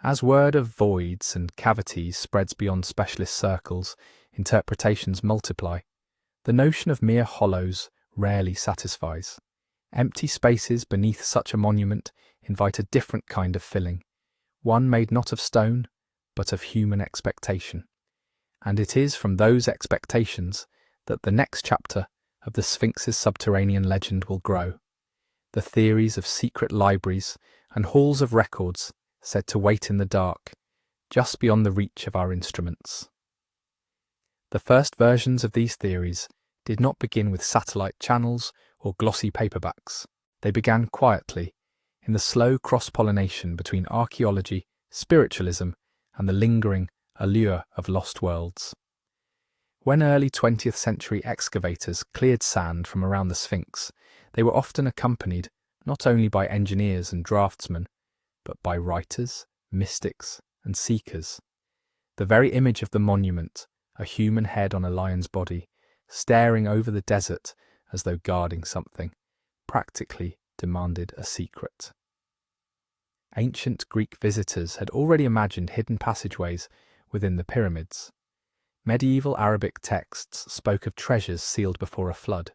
S1: As word of voids and cavities spreads beyond specialist circles, interpretations multiply. The notion of mere hollows rarely satisfies. Empty spaces beneath such a monument invite a different kind of filling, one made not of stone, but of human expectation. And it is from those expectations that the next chapter of the Sphinx's subterranean legend will grow. The theories of secret libraries and halls of records said to wait in the dark, just beyond the reach of our instruments. The first versions of these theories did not begin with satellite channels or glossy paperbacks. They began quietly, in the slow cross-pollination between archaeology, spiritualism, and the lingering allure of lost worlds. When early 20th century excavators cleared sand from around the Sphinx, they were often accompanied not only by engineers and draftsmen, but by writers, mystics, and seekers. The very image of the monument, a human head on a lion's body, staring over the desert as though guarding something, practically demanded a secret. Ancient Greek visitors had already imagined hidden passageways within the pyramids. Medieval Arabic texts spoke of treasures sealed before a flood.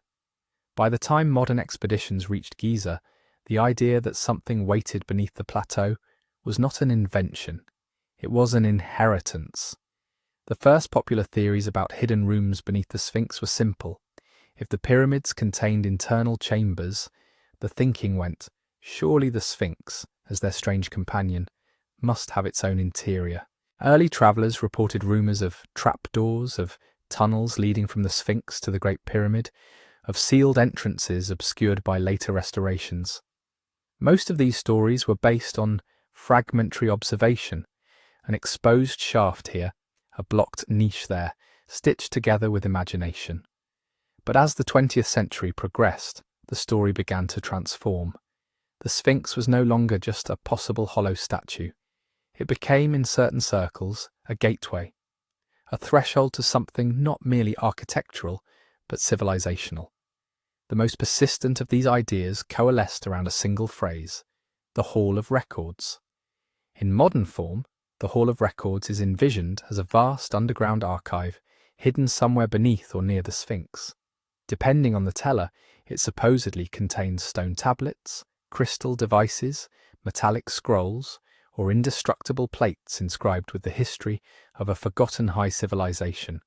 S1: By the time modern expeditions reached Giza, the idea that something waited beneath the plateau was not an invention, it was an inheritance. The first popular theories about hidden rooms beneath the Sphinx were simple. If the pyramids contained internal chambers, the thinking went, surely the Sphinx, as their strange companion, must have its own interior. Early travellers reported rumours of trapdoors, of tunnels leading from the Sphinx to the Great Pyramid, of sealed entrances obscured by later restorations. Most of these stories were based on fragmentary observation, an exposed shaft here, a blocked niche there, stitched together with imagination. But as the 20th century progressed, the story began to transform. The Sphinx was no longer just a possible hollow statue. It became, in certain circles, a gateway, a threshold to something not merely architectural, but civilizational. The most persistent of these ideas coalesced around a single phrase, the Hall of Records. In modern form, the Hall of Records is envisioned as a vast underground archive hidden somewhere beneath or near the Sphinx. Depending on the teller, it supposedly contains stone tablets, crystal devices, metallic scrolls, or indestructible plates inscribed with the history of a forgotten high civilization,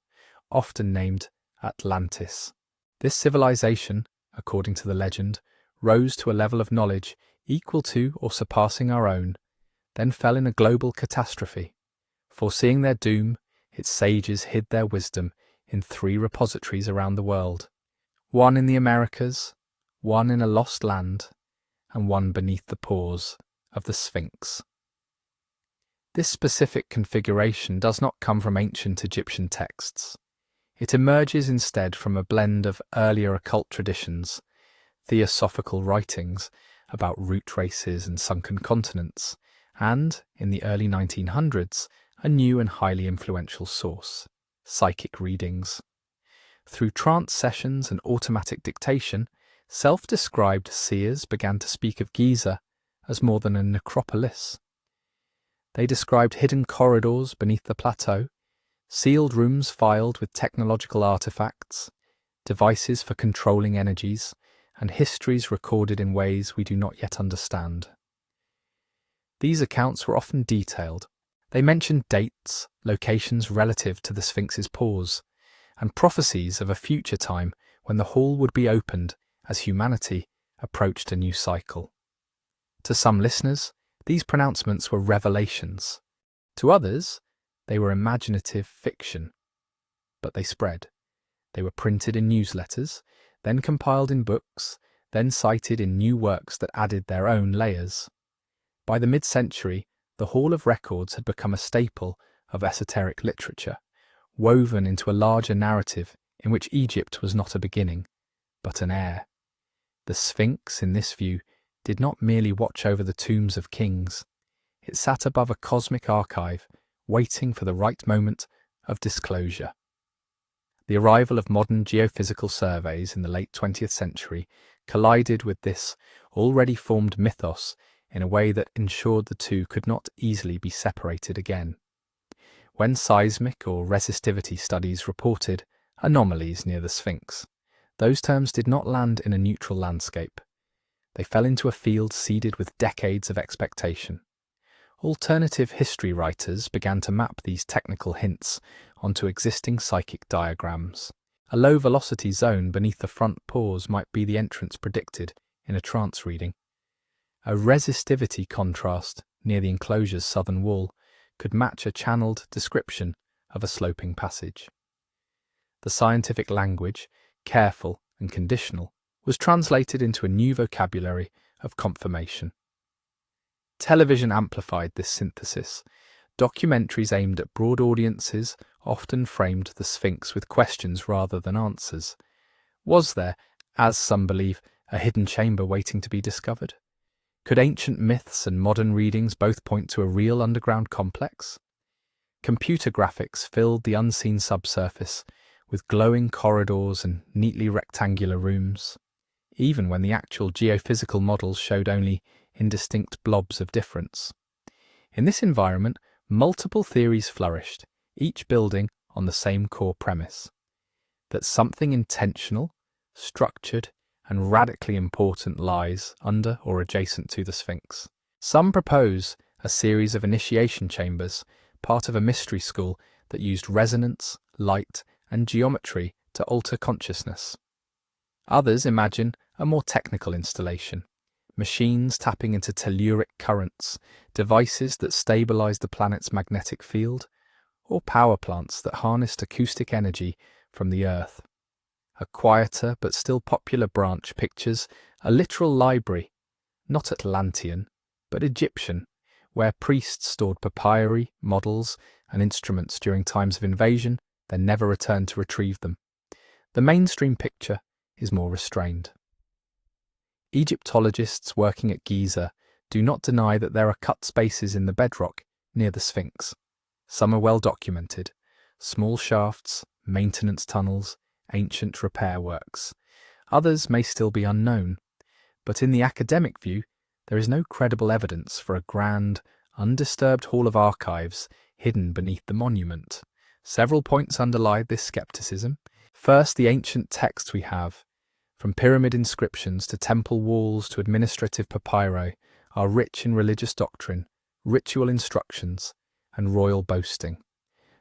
S1: often named Atlantis. This civilization, according to the legend, rose to a level of knowledge equal to or surpassing our own, then fell in a global catastrophe. Foreseeing their doom, its sages hid their wisdom in 3 repositories around the world, one in the Americas, one in a lost land, and one beneath the paws of the Sphinx. This specific configuration does not come from ancient Egyptian texts. It emerges instead from a blend of earlier occult traditions, theosophical writings about root races and sunken continents, and, in the early 1900s, a new and highly influential source, psychic readings. Through trance sessions and automatic dictation, self-described seers began to speak of Giza as more than a necropolis. They described hidden corridors beneath the plateau, sealed rooms filed with technological artifacts, devices for controlling energies, and histories recorded in ways we do not yet understand. These accounts were often detailed. They mentioned dates, locations relative to the Sphinx's pause, and prophecies of a future time when the hall would be opened as humanity approached a new cycle. To some listeners, these pronouncements were revelations. To others, they were imaginative fiction. But they spread. They were printed in newsletters, then compiled in books, then cited in new works that added their own layers. By the mid-century, the Hall of Records had become a staple of esoteric literature, woven into a larger narrative in which Egypt was not a beginning, but an heir. The Sphinx, in this view, did not merely watch over the tombs of kings. It sat above a cosmic archive, waiting for the right moment of disclosure. The arrival of modern geophysical surveys in the late 20th century collided with this already formed mythos in a way that ensured the two could not easily be separated again. When seismic or resistivity studies reported anomalies near the Sphinx, those terms did not land in a neutral landscape. They fell into a field seeded with decades of expectation. Alternative history writers began to map these technical hints onto existing psychic diagrams. A low-velocity zone beneath the front pause might be the entrance predicted in a trance reading. A resistivity contrast near the enclosure's southern wall could match a channeled description of a sloping passage. The scientific language, careful and conditional, was translated into a new vocabulary of confirmation. Television amplified this synthesis. Documentaries aimed at broad audiences often framed the Sphinx with questions rather than answers. Was there, as some believe, a hidden chamber waiting to be discovered? Could ancient myths and modern readings both point to a real underground complex? Computer graphics filled the unseen subsurface with glowing corridors and neatly rectangular rooms, even when the actual geophysical models showed only indistinct blobs of difference. In this environment, multiple theories flourished, each building on the same core premise: that something intentional, structured, and radically important lies under or adjacent to the Sphinx. Some propose a series of initiation chambers, part of a mystery school that used resonance, light, and geometry to alter consciousness. Others imagine a more technical installation: machines tapping into telluric currents, devices that stabilize the planet's magnetic field, or power plants that harnessed acoustic energy from the Earth. A quieter but still popular branch pictures a literal library, not Atlantean, but Egyptian, where priests stored papyri, models, and instruments during times of invasion, then never returned to retrieve them. The mainstream picture is more restrained. Egyptologists working at Giza do not deny that there are cut spaces in the bedrock near the Sphinx. Some are well documented: small shafts, maintenance tunnels, ancient repair works. Others may still be unknown, but in the academic view, there is no credible evidence for a grand, undisturbed hall of archives hidden beneath the monument. Several points underlie this skepticism. First, the ancient texts we have, from pyramid inscriptions to temple walls to administrative papyri, are rich in religious doctrine, ritual instructions, and royal boasting,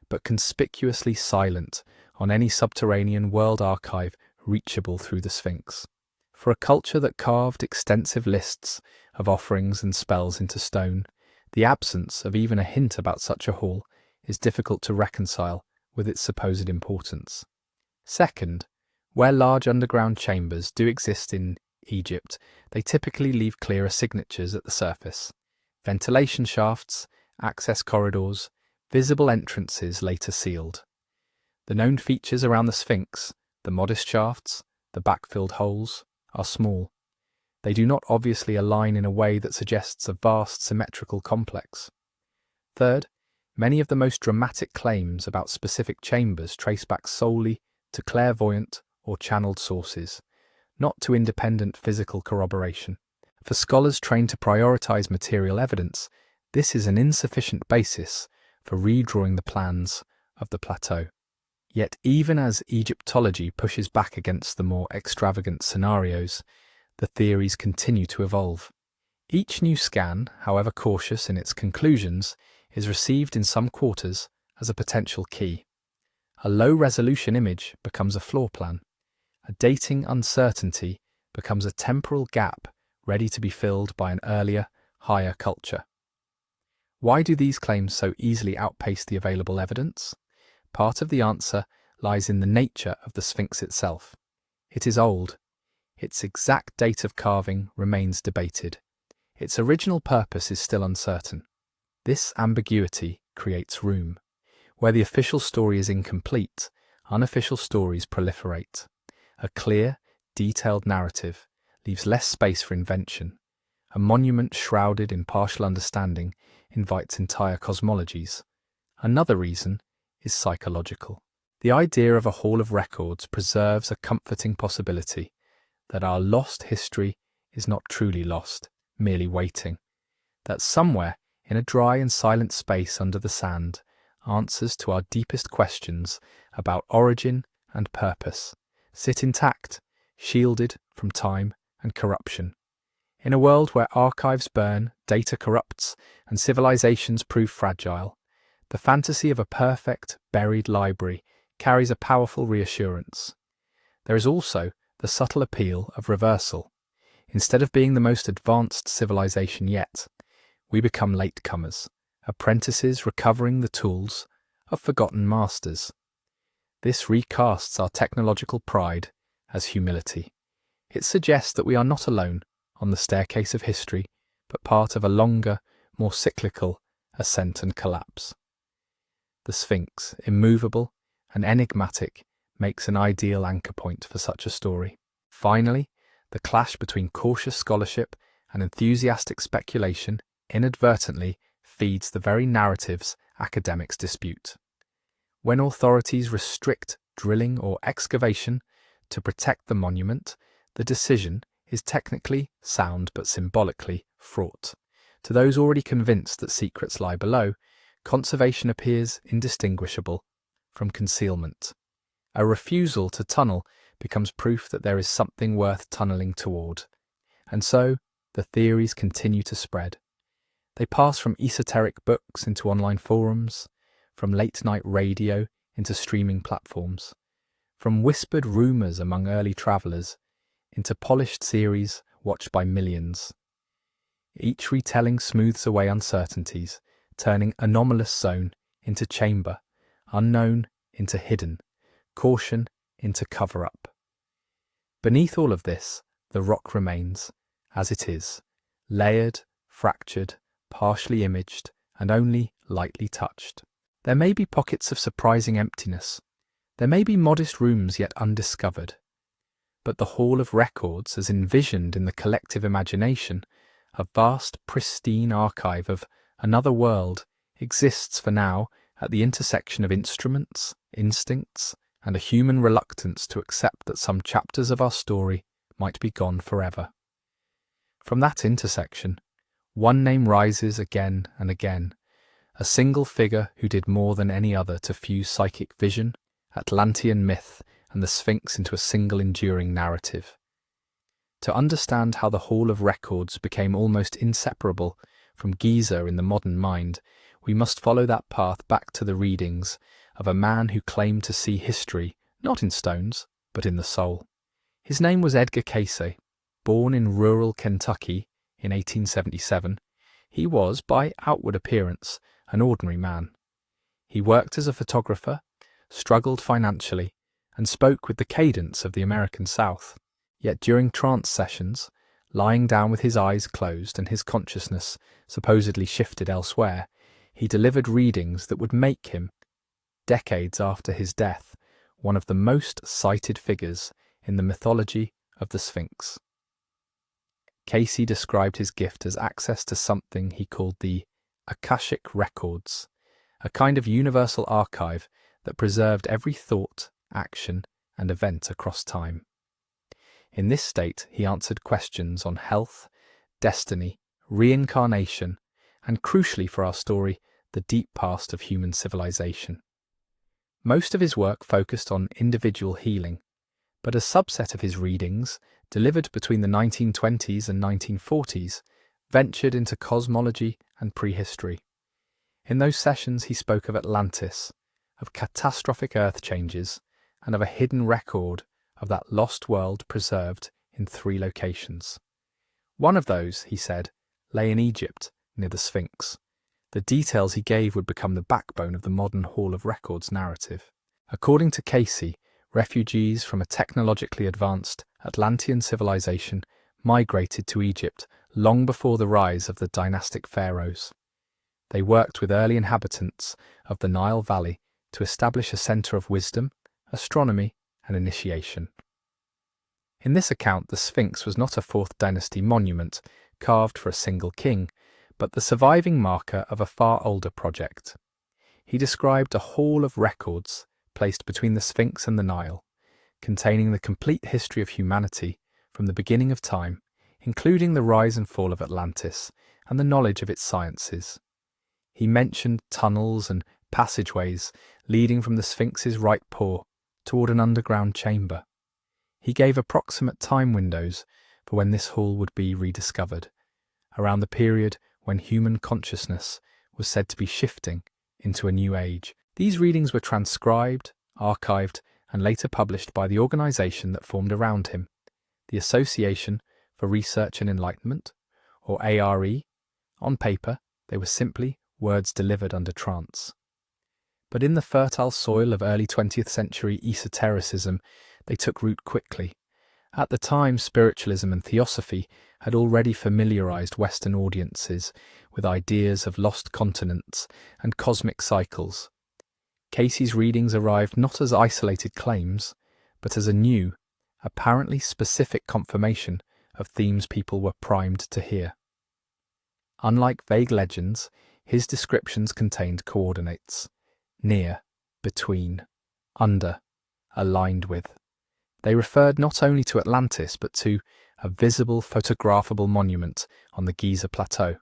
S1: but conspicuously silent on any subterranean world archive reachable through the Sphinx. For a culture that carved extensive lists of offerings and spells into stone, the absence of even a hint about such a hall is difficult to reconcile with its supposed importance. Second, where large underground chambers do exist in Egypt, they typically leave clearer signatures at the surface: ventilation shafts, access corridors, visible entrances later sealed. The known features around the Sphinx, the modest shafts, the backfilled holes, are small. They do not obviously align in a way that suggests a vast symmetrical complex. Third, many of the most dramatic claims about specific chambers trace back solely to clairvoyant or channeled sources, not to independent physical corroboration. For scholars trained to prioritize material evidence, This is an insufficient basis for redrawing the plans of the plateau. Yet even as Egyptology pushes back against the more extravagant scenarios, the theories continue to evolve. Each new scan, however cautious in its conclusions, is received in some quarters as a potential key. A low-resolution image becomes a floor plan. A dating uncertainty becomes a temporal gap ready to be filled by an earlier, higher culture. Why do these claims so easily outpace the available evidence? Part of the answer lies in the nature of the Sphinx itself. It is old. Its exact date of carving remains debated. Its original purpose is still uncertain. This ambiguity creates room. Where the official story is incomplete, unofficial stories proliferate. A clear, detailed narrative leaves less space for invention. A monument shrouded in partial understanding invites entire cosmologies. Another reason is psychological. The idea of a hall of records preserves a comforting possibility that our lost history is not truly lost, merely waiting. That somewhere, in a dry and silent space under the sand, answers to our deepest questions about origin and purpose sit intact, shielded from time and corruption. In a world where archives burn, data corrupts, and civilizations prove fragile, the fantasy of a perfect, buried library carries a powerful reassurance. There is also the subtle appeal of reversal. Instead of being the most advanced civilization yet, we become latecomers, apprentices recovering the tools of forgotten masters. This recasts our technological pride as humility. It suggests that we are not alone on the staircase of history, but part of a longer, more cyclical ascent and collapse. The Sphinx, immovable and enigmatic, makes an ideal anchor point for such a story. Finally, the clash between cautious scholarship and enthusiastic speculation inadvertently feeds the very narratives academics dispute. When authorities restrict drilling or excavation to protect the monument, the decision is technically sound but symbolically fraught. To those already convinced that secrets lie below, conservation appears indistinguishable from concealment. A refusal to tunnel becomes proof that there is something worth tunneling toward. And so, the theories continue to spread. They pass from esoteric books into online forums, from late-night radio into streaming platforms, from whispered rumours among early travellers into polished series watched by millions. Each retelling smooths away uncertainties, turning anomalous zone into chamber, unknown into hidden, caution into cover-up. Beneath all of this, the rock remains, as it is, layered, fractured, partially imaged, and only lightly touched. There may be pockets of surprising emptiness. There may be modest rooms yet undiscovered. But the Hall of Records, as envisioned in the collective imagination, a vast, pristine archive of another world, exists for now at the intersection of instruments, instincts, and a human reluctance to accept that some chapters of our story might be gone forever. From that intersection, one name rises again and again, a single figure who did more than any other to fuse psychic vision, Atlantean myth, and the Sphinx into a single enduring narrative. To understand how the Hall of Records became almost inseparable from Giza in the modern mind, we must follow that path back to the readings of a man who claimed to see history not in stones, but in the soul. His name was Edgar Cayce. Born in rural Kentucky in 1877, he was, by outward appearance, an ordinary man. He worked as a photographer, struggled financially, and spoke with the cadence of the American South. Yet during trance sessions, lying down with his eyes closed and his consciousness supposedly shifted elsewhere, he delivered readings that would make him, decades after his death, one of the most cited figures in the mythology of the Sphinx. Cayce described his gift as access to something he called the Akashic Records, a kind of universal archive that preserved every thought, action, and event across time. In this state, he answered questions on health, destiny, reincarnation, and crucially for our story, the deep past of human civilization. Most of his work focused on individual healing, but a subset of his readings, delivered between the 1920s and 1940s, ventured into cosmology and prehistory. In those sessions he spoke of Atlantis, of catastrophic earth changes, and of a hidden record of that lost world preserved in 3 locations. One of those, he said, lay in Egypt, near the Sphinx. The details he gave would become the backbone of the modern Hall of Records narrative. According to Casey, refugees from a technologically advanced Atlantean civilization migrated to Egypt long before the rise of the dynastic pharaohs. They worked with early inhabitants of the Nile Valley to establish a center of wisdom, astronomy, and initiation. In this account, the Sphinx was not a 4th dynasty monument carved for a single king, but the surviving marker of a far older project. He described a hall of records placed between the Sphinx and the Nile, containing the complete history of humanity from the beginning of time, including the rise and fall of Atlantis and the knowledge of its sciences. He mentioned tunnels and passageways leading from the Sphinx's right paw toward an underground chamber. He gave approximate time windows for when this hall would be rediscovered, around the period when human consciousness was said to be shifting into a new age. These readings were transcribed, archived, and later published by the organization that formed around him, the Association for Research and Enlightenment, or ARE. On paper, they were simply words delivered under trance. But in the fertile soil of early 20th century esotericism, they took root quickly. At the time, spiritualism and theosophy had already familiarized Western audiences with ideas of lost continents and cosmic cycles. Casey's readings arrived not as isolated claims, but as a new, apparently specific confirmation of themes people were primed to hear. Unlike vague legends, his descriptions contained coordinates: near, between, under, aligned with. They referred not only to Atlantis, but to a visible photographable monument on the Giza plateau.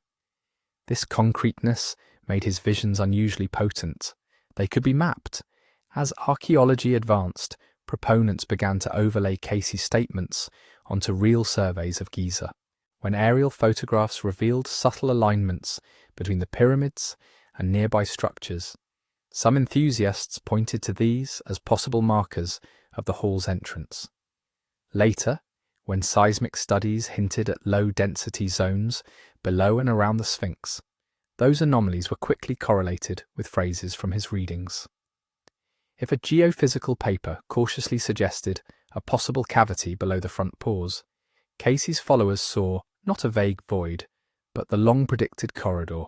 S1: This concreteness made his visions unusually potent. They could be mapped. As archaeology advanced, proponents began to overlay Casey's statements onto real surveys of Giza. When aerial photographs revealed subtle alignments between the pyramids and nearby structures, some enthusiasts pointed to these as possible markers of the hall's entrance. Later, when seismic studies hinted at low-density zones below and around the Sphinx, those anomalies were quickly correlated with phrases from his readings. If a geophysical paper cautiously suggested a possible cavity below the front paws, Casey's followers saw not a vague void, but the long-predicted corridor.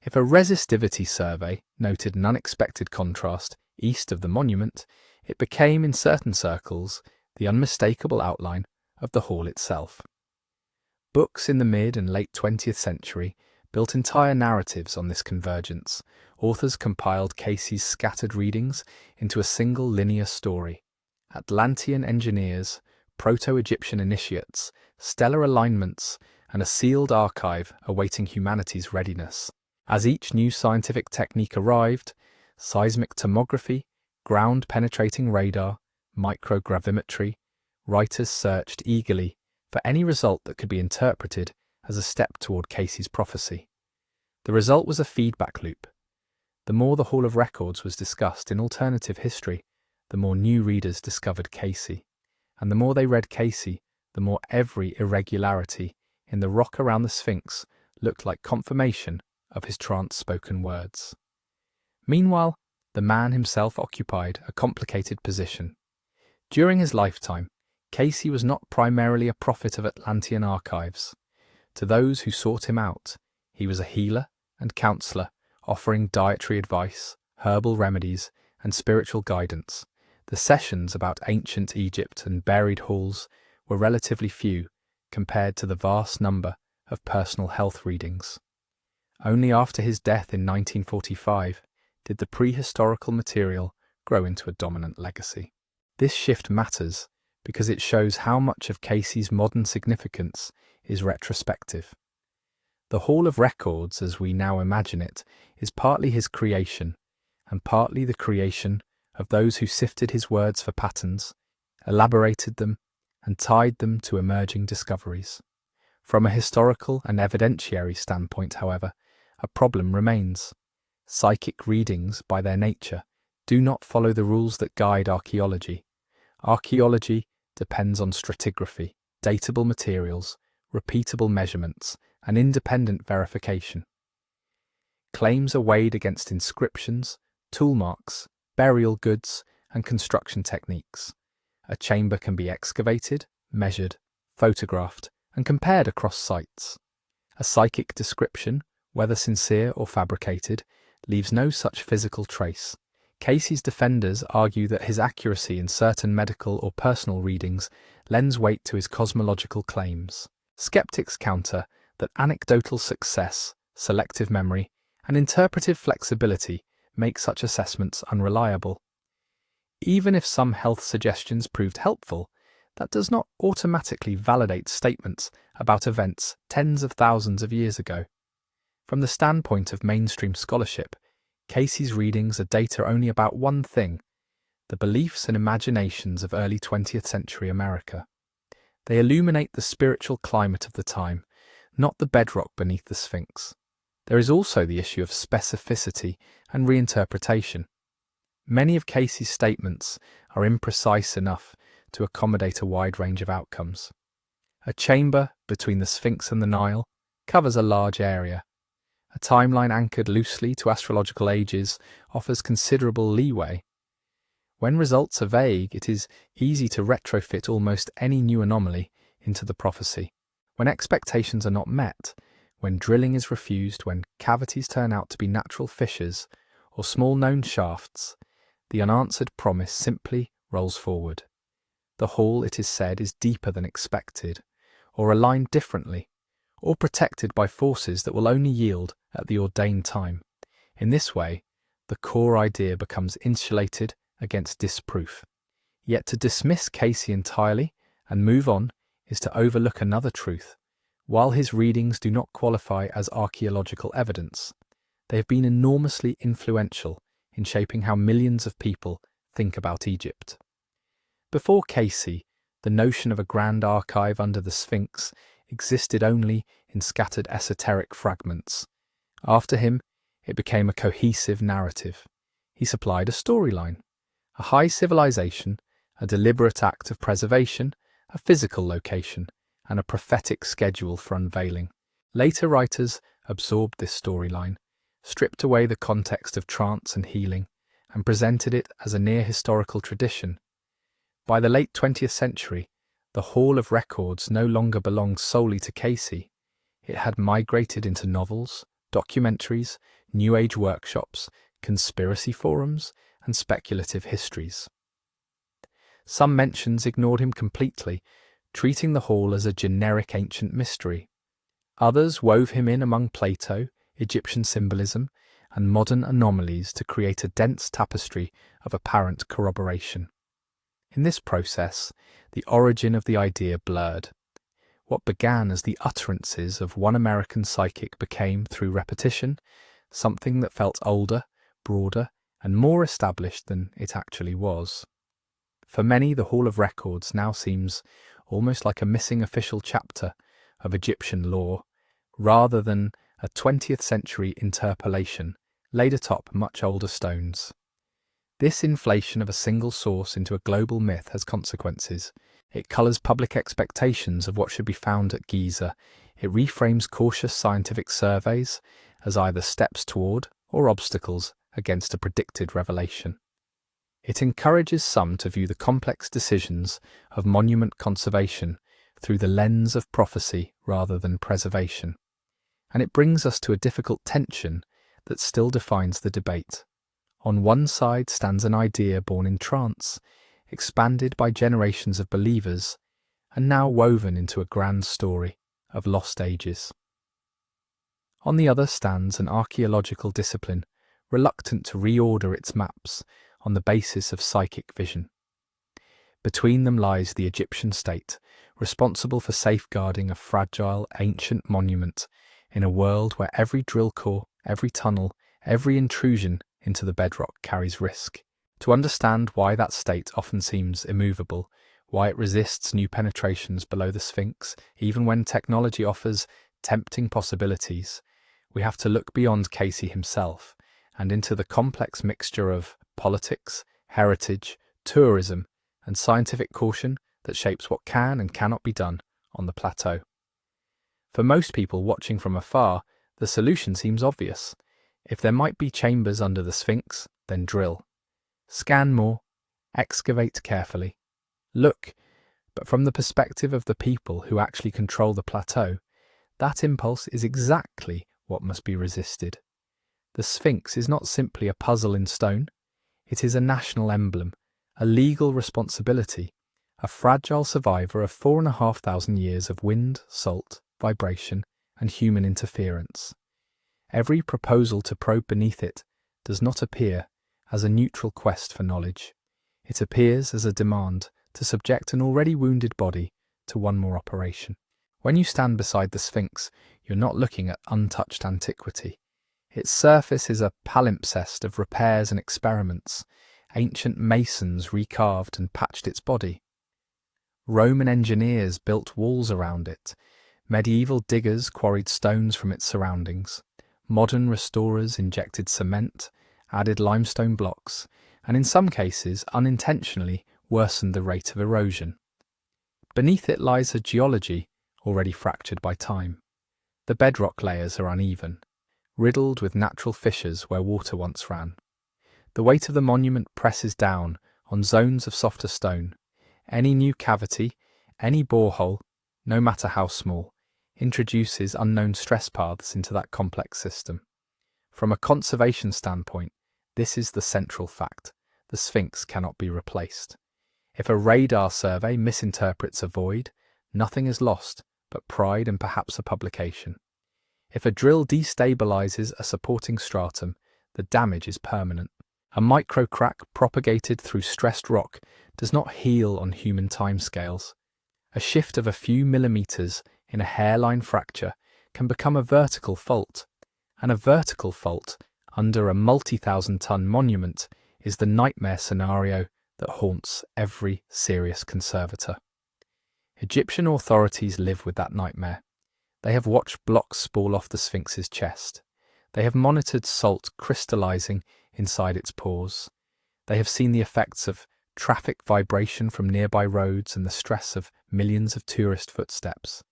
S1: If a resistivity survey noted an unexpected contrast east of the monument, it became, in certain circles, the unmistakable outline of the hall itself. Books in the mid and late 20th century built entire narratives on this convergence. Authors compiled Casey's scattered readings into a single linear story. Atlantean engineers, proto-Egyptian initiates, stellar alignments, and a sealed archive awaiting humanity's readiness. As each new scientific technique arrived, seismic tomography, ground-penetrating radar, microgravimetry, writers searched eagerly for any result that could be interpreted as a step toward Casey's prophecy. The result was a feedback loop. The more the Hall of Records was discussed in alternative history, the more new readers discovered Casey. And the more they read Casey, the more every irregularity in the rock around the Sphinx looked like confirmation of his trance-spoken words. Meanwhile, the man himself occupied a complicated position. During his lifetime, Casey was not primarily a prophet of Atlantean archives. To those who sought him out, he was a healer and counselor, offering dietary advice, herbal remedies, and spiritual guidance. The sessions about ancient Egypt and buried halls were relatively few compared to the vast number of personal health readings. Only after his death in 1945 did the prehistorical material grow into a dominant legacy. This shift matters because it shows how much of Casey's modern significance is retrospective. The Hall of Records, as we now imagine it, is partly his creation, and partly the creation of those who sifted his words for patterns, elaborated them, and tied them to emerging discoveries. From a historical and evidentiary standpoint, however, a problem remains. Psychic readings, by their nature, do not follow the rules that guide archaeology. Archaeology depends on stratigraphy, datable materials, repeatable measurements, and independent verification. Claims are weighed against inscriptions, tool marks, burial goods, and construction techniques. A chamber can be excavated, measured, photographed, and compared across sites. A psychic description, whether sincere or fabricated, leaves no such physical trace. Casey's defenders argue that his accuracy in certain medical or personal readings lends weight to his cosmological claims. Skeptics counter that anecdotal success, selective memory, and interpretive flexibility make such assessments unreliable. Even if some health suggestions proved helpful, that does not automatically validate statements about events tens of thousands of years ago. From the standpoint of mainstream scholarship, Casey's readings are data only about one thing: the beliefs and imaginations of early 20th century America. They illuminate the spiritual climate of the time, not the bedrock beneath the Sphinx. There is also the issue of specificity and reinterpretation. Many of Casey's statements are imprecise enough to accommodate a wide range of outcomes. A chamber between the Sphinx and the Nile covers a large area. A timeline anchored loosely to astrological ages offers considerable leeway. When results are vague, it is easy to retrofit almost any new anomaly into the prophecy. When expectations are not met, when drilling is refused, when cavities turn out to be natural fissures or small known shafts, the unanswered promise simply rolls forward. The hall, it is said, is deeper than expected, or aligned differently, or protected by forces that will only yield at the ordained time. In this way, the core idea becomes insulated against disproof. Yet to dismiss Casey entirely and move on is to overlook another truth. While his readings do not qualify as archaeological evidence, they have been enormously influential in shaping how millions of people think about Egypt. Before Casey, the notion of a grand archive under the Sphinx existed only in scattered esoteric fragments. After him, it became a cohesive narrative. He supplied a storyline, a high civilization, a deliberate act of preservation, a physical location, and a prophetic schedule for unveiling. Later writers absorbed this storyline, stripped away the context of trance and healing, and presented it as a near-historical tradition. By the late 20th century, the Hall of Records no longer belonged solely to Casey. It had migrated into novels, documentaries, New Age workshops, conspiracy forums, and speculative histories. Some mentions ignored him completely, treating the hall as a generic ancient mystery. Others wove him in among Plato, Egyptian symbolism, and modern anomalies to create a dense tapestry of apparent corroboration. In this process, the origin of the idea blurred. What began as the utterances of one American psychic became, through repetition, something that felt older, broader, and more established than it actually was. For many, the Hall of Records now seems almost like a missing official chapter of Egyptian lore, rather than a 20th century interpolation laid atop much older stones. This inflation of a single source into a global myth has consequences. It colours public expectations of what should be found at Giza. It reframes cautious scientific surveys as either steps toward or obstacles against a predicted revelation. It encourages some to view the complex decisions of monument conservation through the lens of prophecy rather than preservation. And it brings us to a difficult tension that still defines the debate. On one side stands an idea born in trance, expanded by generations of believers, and now woven into a grand story of lost ages. On the other stands an archaeological discipline, reluctant to reorder its maps on the basis of psychic vision. Between them lies the Egyptian state, responsible for safeguarding a fragile, ancient monument in a world where every drill core, every tunnel, every intrusion into the bedrock carries risk. To understand why that state often seems immovable, why it resists new penetrations below the Sphinx, even when technology offers tempting possibilities, we have to look beyond Casey himself and into the complex mixture of politics, heritage, tourism, and scientific caution that shapes what can and cannot be done on the plateau. For most people watching from afar, the solution seems obvious. If there might be chambers under the Sphinx, then drill. Scan more, excavate carefully. Look, but from the perspective of the people who actually control the plateau, that impulse is exactly what must be resisted. The Sphinx is not simply a puzzle in stone. It is a national emblem, a legal responsibility, a fragile survivor of 4,500 years of wind, salt, vibration, and human interference. Every proposal to probe beneath it does not appear as a neutral quest for knowledge. It appears as a demand to subject an already wounded body to one more operation. When you stand beside the Sphinx, you're not looking at untouched antiquity. Its surface is a palimpsest of repairs and experiments. Ancient masons recarved and patched its body. Roman engineers built walls around it. Medieval diggers quarried stones from its surroundings. Modern restorers injected cement, added limestone blocks, and in some cases unintentionally worsened the rate of erosion. Beneath it lies a geology already fractured by time. The bedrock layers are uneven, riddled with natural fissures where water once ran. The weight of the monument presses down on zones of softer stone. Any new cavity, any borehole, no matter how small, introduces unknown stress paths into that complex system. From a conservation standpoint, this is the central fact. The Sphinx cannot be replaced. If a radar survey misinterprets a void, nothing is lost but pride and perhaps a publication. If a drill destabilizes a supporting stratum, the damage is permanent. A microcrack propagated through stressed rock does not heal on human timescales. A shift of a few millimeters in a hairline fracture can become a vertical fault, and a vertical fault under a multi-thousand-ton monument is the nightmare scenario that haunts every serious conservator. Egyptian authorities live with that nightmare. They have watched blocks spool off the Sphinx's chest. They have monitored salt crystallizing inside its pores. They have seen the effects of traffic vibration from nearby roads and the stress of millions of tourist footsteps.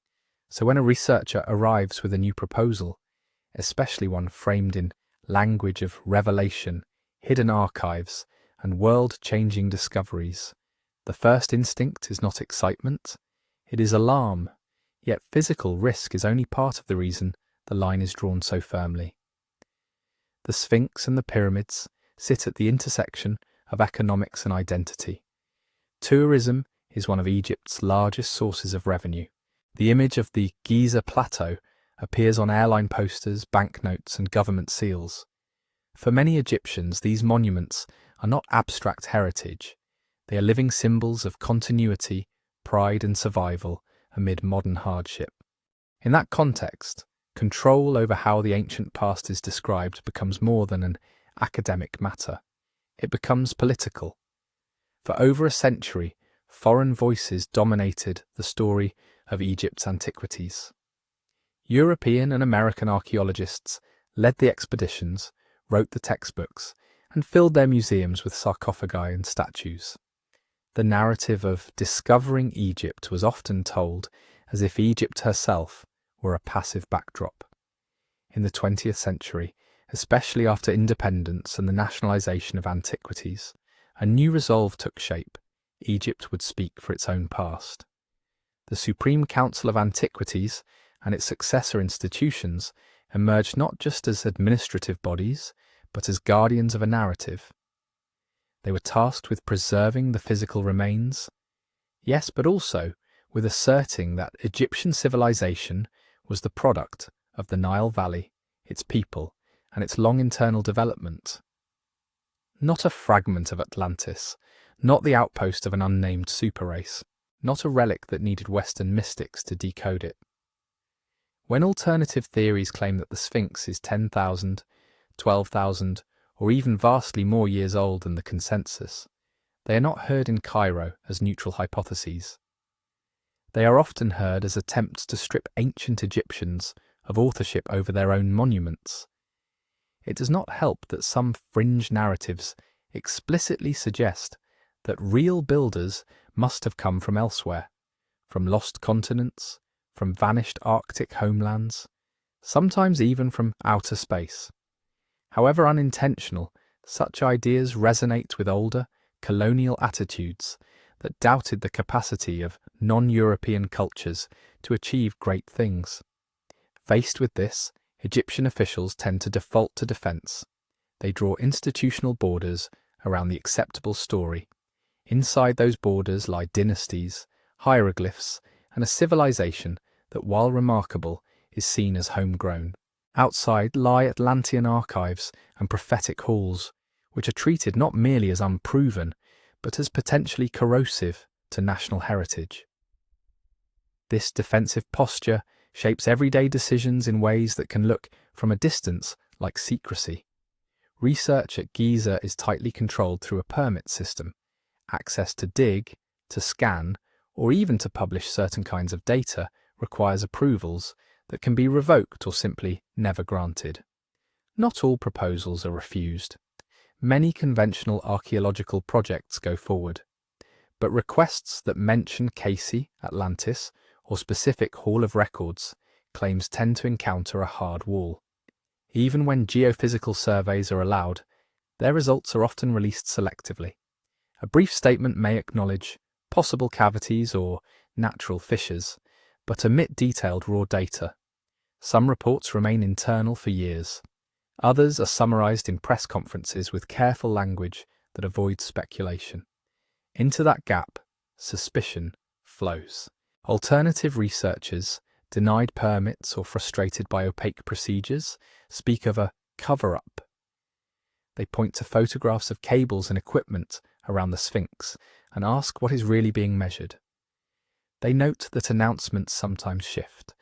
S1: So when a researcher arrives with a new proposal, especially one framed in language of revelation, hidden archives, and world-changing discoveries, the first instinct is not excitement, it is alarm. Yet physical risk is only part of the reason the line is drawn so firmly. The Sphinx and the pyramids sit at the intersection of economics and identity. Tourism is one of Egypt's largest sources of revenue. The image of the Giza plateau appears on airline posters, banknotes, and government seals. For many Egyptians, these monuments are not abstract heritage. They are living symbols of continuity, pride, and survival amid modern hardship. In that context, control over how the ancient past is described becomes more than an academic matter. It becomes political. For over a century, foreign voices dominated the story of Egypt's antiquities. European and American archaeologists led the expeditions, wrote the textbooks, and filled their museums with sarcophagi and statues. The narrative of discovering Egypt was often told as if Egypt herself were a passive backdrop. In the 20th century, especially after independence and the nationalization of antiquities, a new resolve took shape. Egypt would speak for its own past. The Supreme Council of Antiquities and its successor institutions emerged not just as administrative bodies, but as guardians of a narrative. They were tasked with preserving the physical remains, yes, but also with asserting that Egyptian civilization was the product of the Nile Valley, its people, and its long internal development. Not a fragment of Atlantis, not the outpost of an unnamed super race, not a relic that needed Western mystics to decode it. When alternative theories claim that the Sphinx is 10,000, 12,000, or even vastly more years old than the consensus, they are not heard in Cairo as neutral hypotheses. They are often heard as attempts to strip ancient Egyptians of authorship over their own monuments. It does not help that some fringe narratives explicitly suggest that real builders must have come from elsewhere, from lost continents, from vanished Arctic homelands, sometimes even from outer space. However unintentional, such ideas resonate with older, colonial attitudes that doubted the capacity of non-European cultures to achieve great things. Faced with this, Egyptian officials tend to default to defense. They draw institutional borders around the acceptable story. Inside those borders lie dynasties, hieroglyphs, and a civilization that, while remarkable, is seen as homegrown. Outside lie Atlantean archives and prophetic halls, which are treated not merely as unproven, but as potentially corrosive to national heritage. This defensive posture shapes everyday decisions in ways that can look, from a distance, like secrecy. Research at Giza is tightly controlled through a permit system. Access to dig, to scan, or even to publish certain kinds of data requires approvals that can be revoked or simply never granted. Not all proposals are refused. Many conventional archaeological projects go forward, but requests that mention Casey, Atlantis, or specific Hall of Records claims tend to encounter a hard wall. Even when geophysical surveys are allowed, their results are often released selectively. A brief statement may acknowledge possible cavities or natural fissures, but omit detailed raw data. Some reports remain internal for years. Others are summarized in press conferences with careful language that avoids speculation. Into that gap, suspicion flows. Alternative researchers, denied permits or frustrated by opaque procedures, speak of a cover-up. They point to photographs of cables and equipment around the Sphinx and ask what is really being measured. They note that announcements sometimes shift.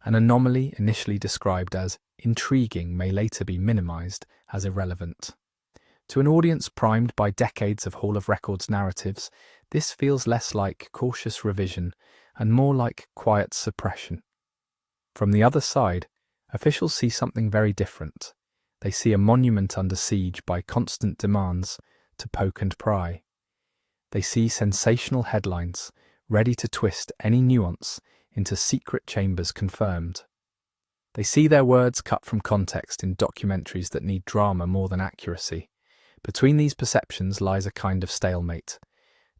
S1: An anomaly initially described as intriguing may later be minimized as irrelevant. To an audience primed by decades of Hall of Records narratives, this feels less like cautious revision and more like quiet suppression. From the other side, officials see something very different. They see a monument under siege by constant demands to poke and pry. They see sensational headlines, ready to twist any nuance into secret chambers confirmed. They see their words cut from context in documentaries that need drama more than accuracy. Between these perceptions lies a kind of stalemate.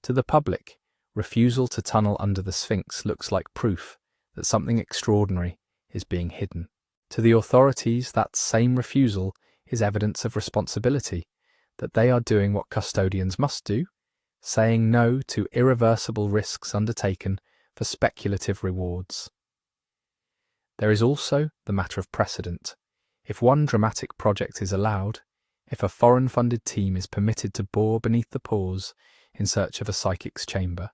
S1: To the public, refusal to tunnel under the Sphinx looks like proof that something extraordinary is being hidden. To the authorities, that same refusal is evidence of responsibility, that they are doing what custodians must do, saying no to irreversible risks undertaken for speculative rewards. There is also the matter of precedent. If one dramatic project is allowed, if a foreign-funded team is permitted to bore beneath the pores in search of a psychic's chamber,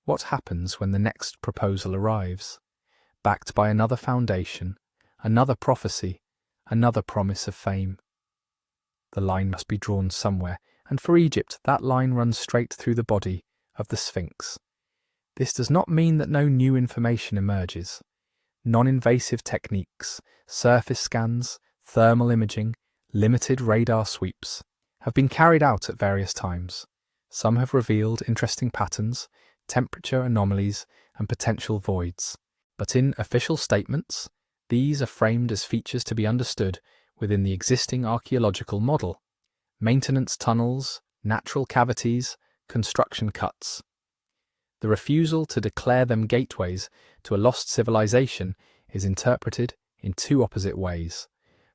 S1: what happens when the next proposal arrives, backed by another foundation, another prophecy, another promise of fame? The line must be drawn somewhere, and for Egypt that line runs straight through the body of the Sphinx. This does not mean that no new information emerges. Non-invasive techniques, surface scans, thermal imaging, limited radar sweeps have been carried out at various times. Some have revealed interesting patterns, temperature anomalies, and potential voids. But in official statements, these are framed as features to be understood within the existing archaeological model: maintenance tunnels, natural cavities, construction cuts. The refusal to declare them gateways to a lost civilization is interpreted in two opposite ways.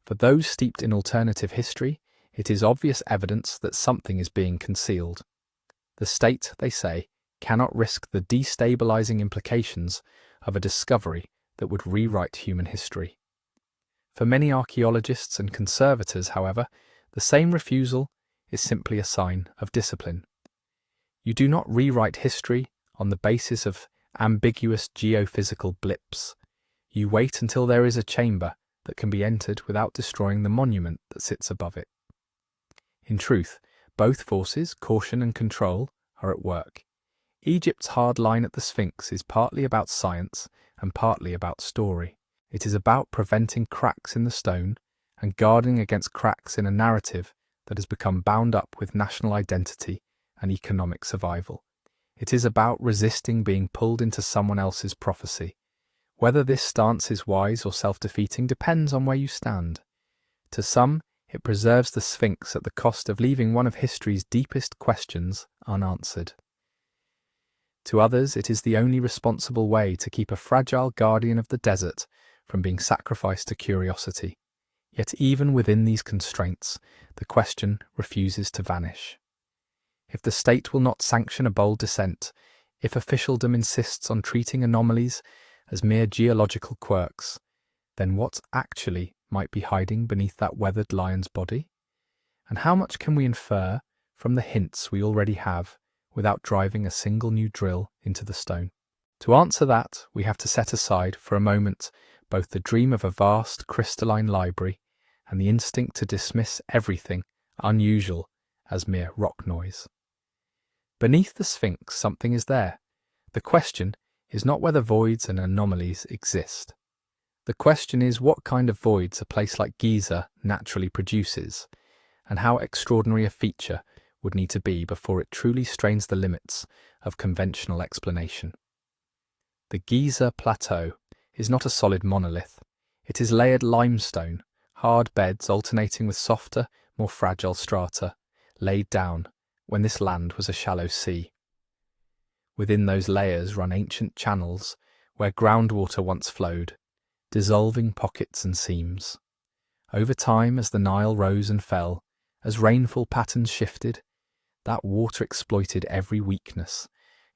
S1: For those steeped in alternative history, it is obvious evidence that something is being concealed. The state, they say, cannot risk the destabilizing implications of a discovery that would rewrite human history. For many archaeologists and conservators, however, the same refusal is simply a sign of discipline. You do not rewrite history on the basis of ambiguous geophysical blips. You wait until there is a chamber that can be entered without destroying the monument that sits above it. In truth, both forces, caution and control, are at work. Egypt's hard line at the Sphinx is partly about science and partly about story. It is about preventing cracks in the stone and guarding against cracks in a narrative that has become bound up with national identity and economic survival. It is about resisting being pulled into someone else's prophecy. Whether this stance is wise or self-defeating depends on where you stand. To some, it preserves the Sphinx at the cost of leaving one of history's deepest questions unanswered. To others, it is the only responsible way to keep a fragile guardian of the desert from being sacrificed to curiosity. Yet even within these constraints, the question refuses to vanish. If the state will not sanction a bold descent, if officialdom insists on treating anomalies as mere geological quirks, then what actually might be hiding beneath that weathered lion's body? And how much can we infer from the hints we already have without driving a single new drill into the stone? To answer that, we have to set aside for a moment both the dream of a vast crystalline library and the instinct to dismiss everything unusual as mere rock noise. Beneath the Sphinx, something is there. The question is not whether voids and anomalies exist. The question is what kind of voids a place like Giza naturally produces, and how extraordinary a feature would need to be before it truly strains the limits of conventional explanation. The Giza Plateau is not a solid monolith. It is layered limestone, hard beds alternating with softer, more fragile strata, laid down when this land was a shallow sea. Within those layers run ancient channels where groundwater once flowed, dissolving pockets and seams. Over time, as the Nile rose and fell, as rainfall patterns shifted, that water exploited every weakness,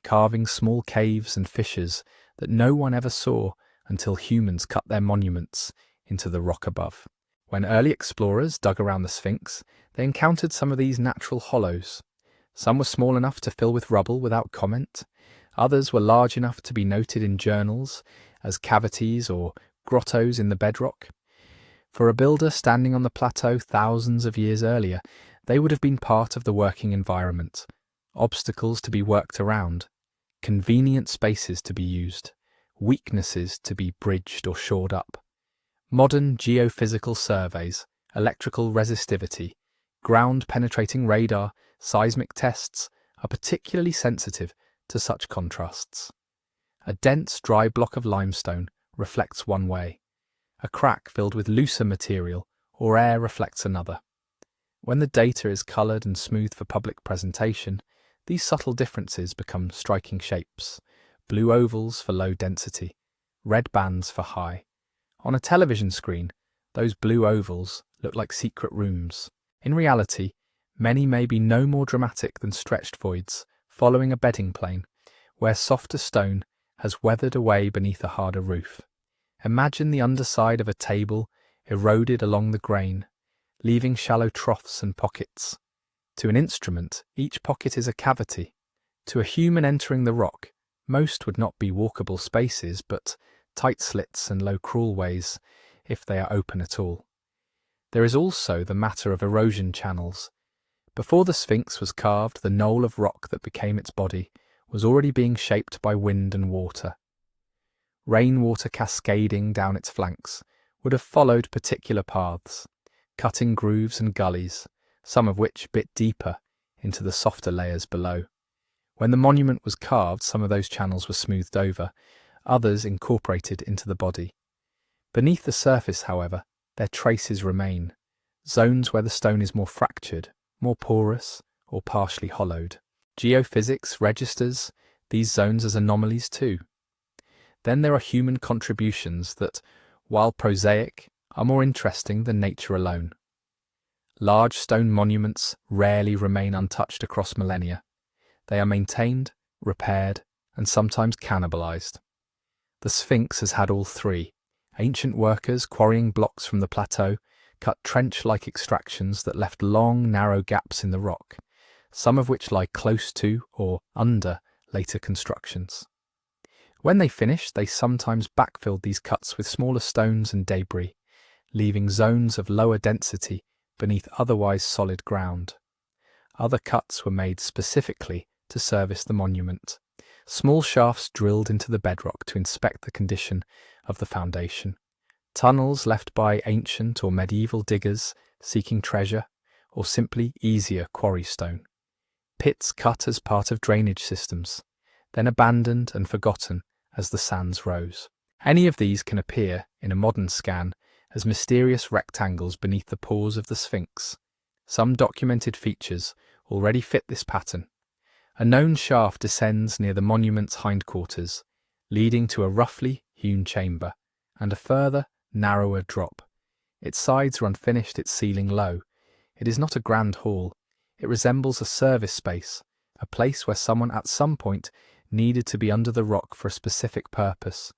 S1: carving small caves and fissures that no one ever saw until humans cut their monuments into the rock above. When early explorers dug around the Sphinx, they encountered some of these natural hollows. Some were small enough to fill with rubble without comment. Others were large enough to be noted in journals as cavities or grottos in the bedrock. For a builder standing on the plateau thousands of years earlier, they would have been part of the working environment, obstacles to be worked around, convenient spaces to be used, weaknesses to be bridged or shored up. Modern geophysical surveys, electrical resistivity, ground-penetrating radar, seismic tests are particularly sensitive to such contrasts. A dense, dry block of limestone reflects one way. A crack filled with looser material or air reflects another. When the data is coloured and smooth for public presentation, these subtle differences become striking shapes: blue ovals for low density, red bands for high. On a television screen, those blue ovals look like secret rooms. In reality, many may be no more dramatic than stretched voids following a bedding plane, where softer stone has weathered away beneath a harder roof. Imagine the underside of a table eroded along the grain, leaving shallow troughs and pockets. To an instrument, each pocket is a cavity. To a human entering the rock, most would not be walkable spaces, but tight slits and low crawlways, if they are open at all. There is also the matter of erosion channels. Before the Sphinx was carved, the knoll of rock that became its body was already being shaped by wind and water. Rainwater cascading down its flanks would have followed particular paths, cutting grooves and gullies, some of which bit deeper into the softer layers below. When the monument was carved, some of those channels were smoothed over, others incorporated into the body. Beneath the surface, however, their traces remain, zones where the stone is more fractured, more porous, or partially hollowed. Geophysics registers these zones as anomalies too. Then there are human contributions that, while prosaic, are more interesting than nature alone. Large stone monuments rarely remain untouched across millennia. They are maintained, repaired, and sometimes cannibalized. The Sphinx has had all three. Ancient workers quarrying blocks from the plateau cut trench-like extractions that left long, narrow gaps in the rock, some of which lie close to or under later constructions. When they finished, they sometimes backfilled these cuts with smaller stones and debris, leaving zones of lower density beneath otherwise solid ground. Other cuts were made specifically to service the monument. Small shafts drilled into the bedrock to inspect the condition of the foundation. Tunnels left by ancient or medieval diggers seeking treasure, or simply easier quarry stone. Pits cut as part of drainage systems, then abandoned and forgotten as the sands rose. Any of these can appear, in a modern scan, as mysterious rectangles beneath the pores of the Sphinx. Some documented features already fit this pattern. A known shaft descends near the monument's hindquarters, leading to a roughly hewn chamber, and a further, narrower drop. Its sides are unfinished, its ceiling low. It is not a grand hall. It resembles a service space, a place where someone at some point needed to be under the rock for a specific purpose,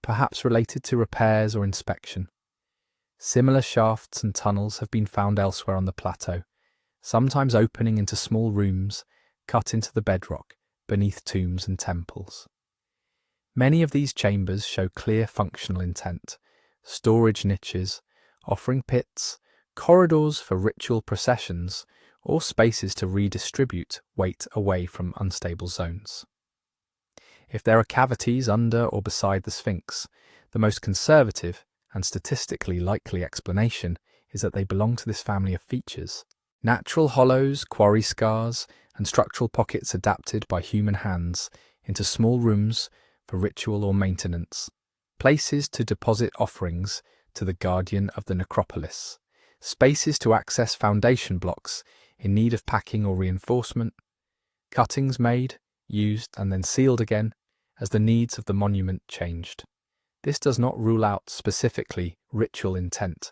S1: perhaps related to repairs or inspection. Similar shafts and tunnels have been found elsewhere on the plateau, sometimes opening into small rooms cut into the bedrock beneath tombs and temples. Many of these chambers show clear functional intent: storage niches, offering pits, corridors for ritual processions, or spaces to redistribute weight away from unstable zones. If there are cavities under or beside the Sphinx, the most conservative and statistically likely explanation is that they belong to this family of features. Natural hollows, quarry scars, and structural pockets adapted by human hands into small rooms for ritual or maintenance, places to deposit offerings to the guardian of the necropolis, spaces to access foundation blocks in need of packing or reinforcement, cuttings made, used, and then sealed again as the needs of the monument changed. This does not rule out specifically ritual intent.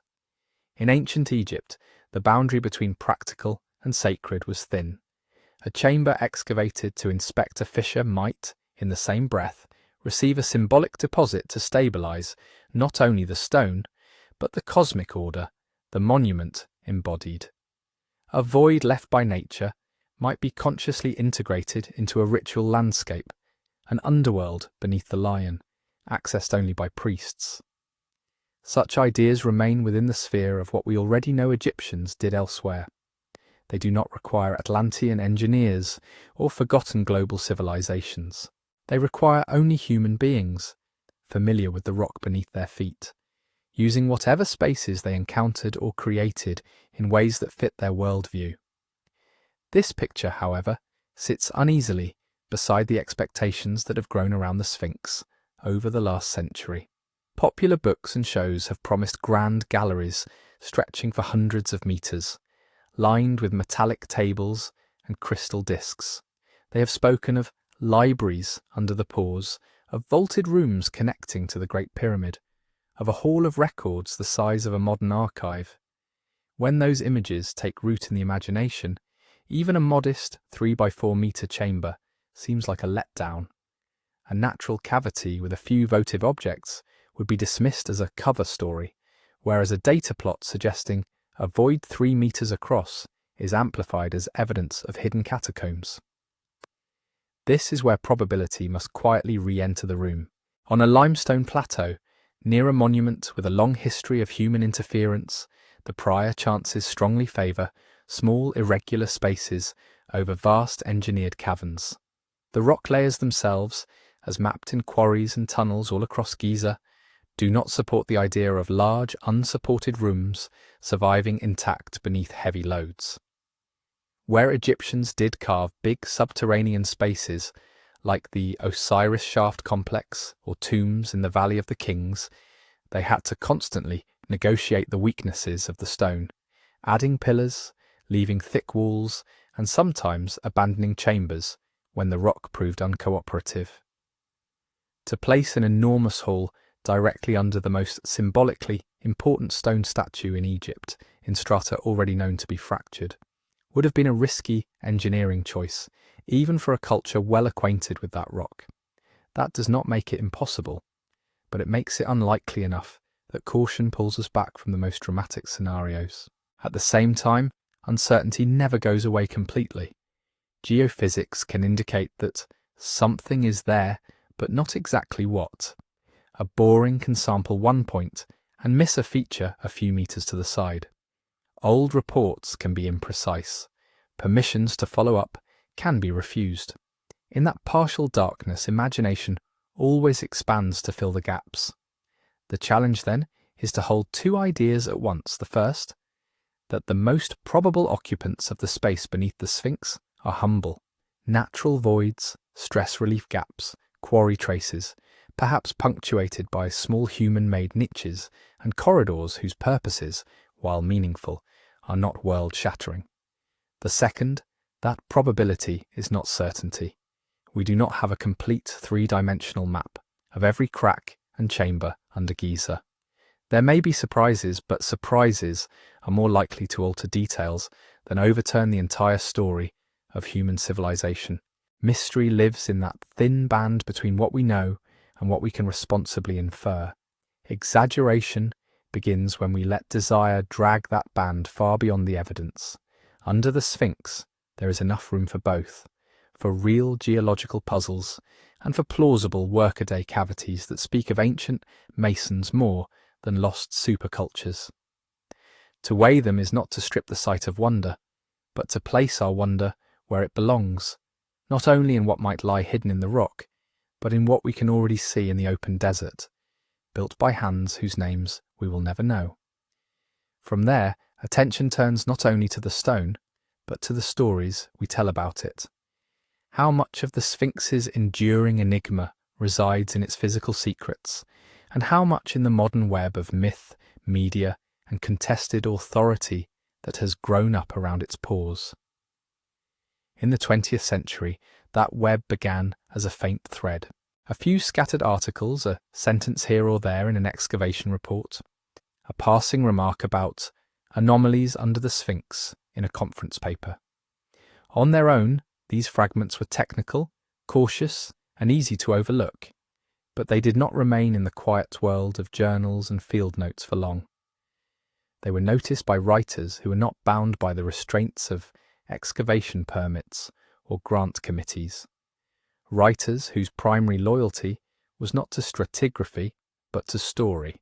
S1: In ancient Egypt, the boundary between practical and sacred was thin. A chamber excavated to inspect a fissure might, in the same breath, receive a symbolic deposit to stabilize not only the stone, but the cosmic order the monument embodied. A void left by nature might be consciously integrated into a ritual landscape, an underworld beneath the lion, accessed only by priests. Such ideas remain within the sphere of what we already know Egyptians did elsewhere. They do not require Atlantean engineers or forgotten global civilizations. They require only human beings, familiar with the rock beneath their feet, using whatever spaces they encountered or created in ways that fit their worldview. This picture, however, sits uneasily beside the expectations that have grown around the Sphinx over the last century. Popular books and shows have promised grand galleries stretching for hundreds of meters, lined with metallic tables and crystal discs. They have spoken of libraries under the pores, of vaulted rooms connecting to the Great Pyramid, of a hall of records the size of a modern archive. When those images take root in the imagination, even a modest 3x4 meter chamber seems like a letdown. A natural cavity with a few votive objects would be dismissed as a cover story, whereas a data plot suggesting a void 3 meters across is amplified as evidence of hidden catacombs. This is where probability must quietly re-enter the room. On a limestone plateau, near a monument with a long history of human interference, the prior chances strongly favour small irregular spaces over vast engineered caverns. The rock layers themselves, as mapped in quarries and tunnels all across Giza, do not support the idea of large, unsupported rooms surviving intact beneath heavy loads. Where Egyptians did carve big subterranean spaces, like the Osiris Shaft complex or tombs in the Valley of the Kings, they had to constantly negotiate the weaknesses of the stone, adding pillars, leaving thick walls, and sometimes abandoning chambers when the rock proved uncooperative. To place an enormous hall directly under the most symbolically important stone statue in Egypt, in strata already known to be fractured, would have been a risky engineering choice, even for a culture well acquainted with that rock. That does not make it impossible, but it makes it unlikely enough that caution pulls us back from the most dramatic scenarios. At the same time, uncertainty never goes away completely. Geophysics can indicate that something is there but not exactly what. A boring can sample one point and miss a feature a few meters to the side. Old reports can be imprecise. Permissions to follow up can be refused. In that partial darkness, imagination always expands to fill the gaps. The challenge, then, is to hold two ideas at once. The first, that the most probable occupants of the space beneath the Sphinx are humble, natural voids, stress relief gaps, quarry traces, perhaps punctuated by small human-made niches and corridors whose purposes, while meaningful, are not world-shattering. The second, that probability is not certainty. We do not have a complete three-dimensional map of every crack and chamber under Giza. There may be surprises, but surprises are more likely to alter details than overturn the entire story of human civilization. Mystery lives in that thin band between what we know and what we can responsibly infer. Exaggeration begins when we let desire drag that band far beyond the evidence. Under the Sphinx, there is enough room for both, for real geological puzzles and for plausible workaday cavities that speak of ancient masons more than lost supercultures. To weigh them is not to strip the sight of wonder, but to place our wonder where it belongs, not only in what might lie hidden in the rock, but in what we can already see in the open desert, built by hands whose names we will never know. From there, attention turns not only to the stone, but to the stories we tell about it. How much of the Sphinx's enduring enigma resides in its physical secrets, and how much in the modern web of myth, media, and contested authority that has grown up around its pores. In the 20th century, that web began as a faint thread. A few scattered articles, a sentence here or there in an excavation report, a passing remark about anomalies under the Sphinx in a conference paper. On their own, these fragments were technical, cautious, and easy to overlook, but they did not remain in the quiet world of journals and field notes for long. They were noticed by writers who were not bound by the restraints of excavation permits or grant committees. Writers whose primary loyalty was not to stratigraphy, but to story.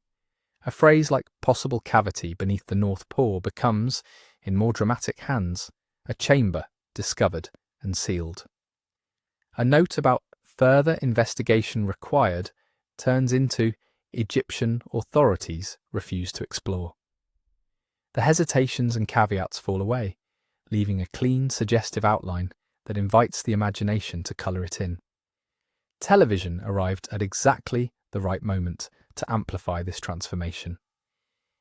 S1: A phrase like possible cavity beneath the North Pole becomes, in more dramatic hands, a chamber discovered and sealed. A note about further investigation required turns into Egyptian authorities refuse to explore. The hesitations and caveats fall away, leaving a clean, suggestive outline that invites the imagination to colour it in. Television arrived at exactly the right moment to amplify this transformation.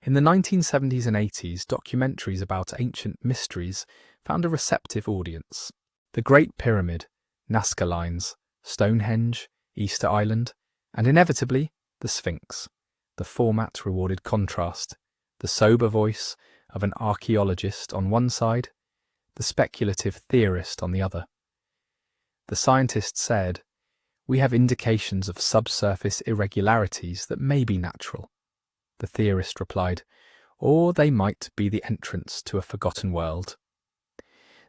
S1: In the 1970s and 80s, documentaries about ancient mysteries found a receptive audience. The Great Pyramid, Nazca Lines, Stonehenge, Easter Island, and inevitably the Sphinx. The format rewarded contrast, the sober voice of an archaeologist on one side, the speculative theorist on the other. The scientist said, "We have indications of subsurface irregularities that may be natural." The theorist replied, "Or they might be the entrance to a forgotten world."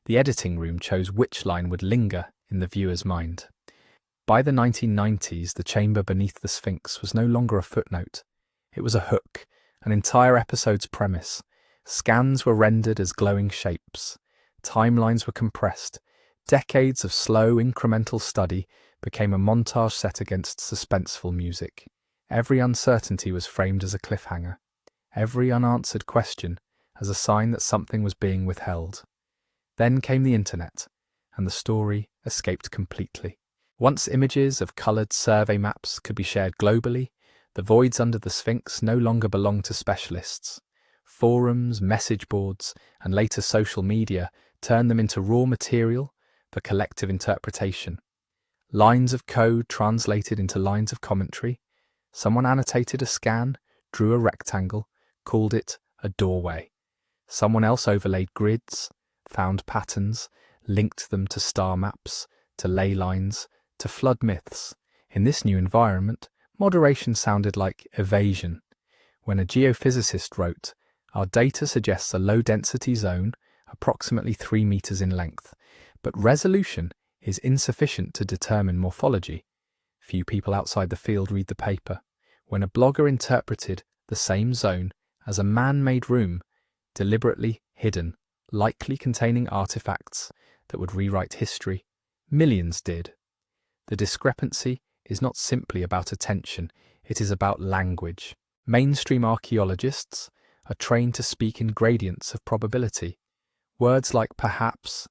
S1: The editing room chose which line would linger in the viewer's mind. By the 1990s, the chamber beneath the Sphinx was no longer a footnote. It was a hook, an entire episode's premise. Scans were rendered as glowing shapes. Timelines were compressed. Decades of slow, incremental study became a montage set against suspenseful music. Every uncertainty was framed as a cliffhanger. Every unanswered question as a sign that something was being withheld. Then came the internet, and the story escaped completely. Once images of coloured survey maps could be shared globally, the voids under the Sphinx no longer belonged to specialists. Forums, message boards, and later social media turned them into raw material for collective interpretation. Lines of code translated into lines of commentary. Someone annotated a scan, drew a rectangle, called it a doorway. Someone else overlaid grids, found patterns, linked them to star maps, to ley lines, to flood myths. In this new environment, moderation sounded like evasion. When a geophysicist wrote, "Our data suggests a low-density zone, approximately 3 meters in length, but resolution is insufficient to determine morphology," few people outside the field read the paper. When a blogger interpreted the same zone as a man-made room, deliberately hidden, likely containing artifacts that would rewrite history, millions did. The discrepancy is not simply about attention, it is about language. Mainstream archaeologists are trained to speak in gradients of probability. Words like perhaps,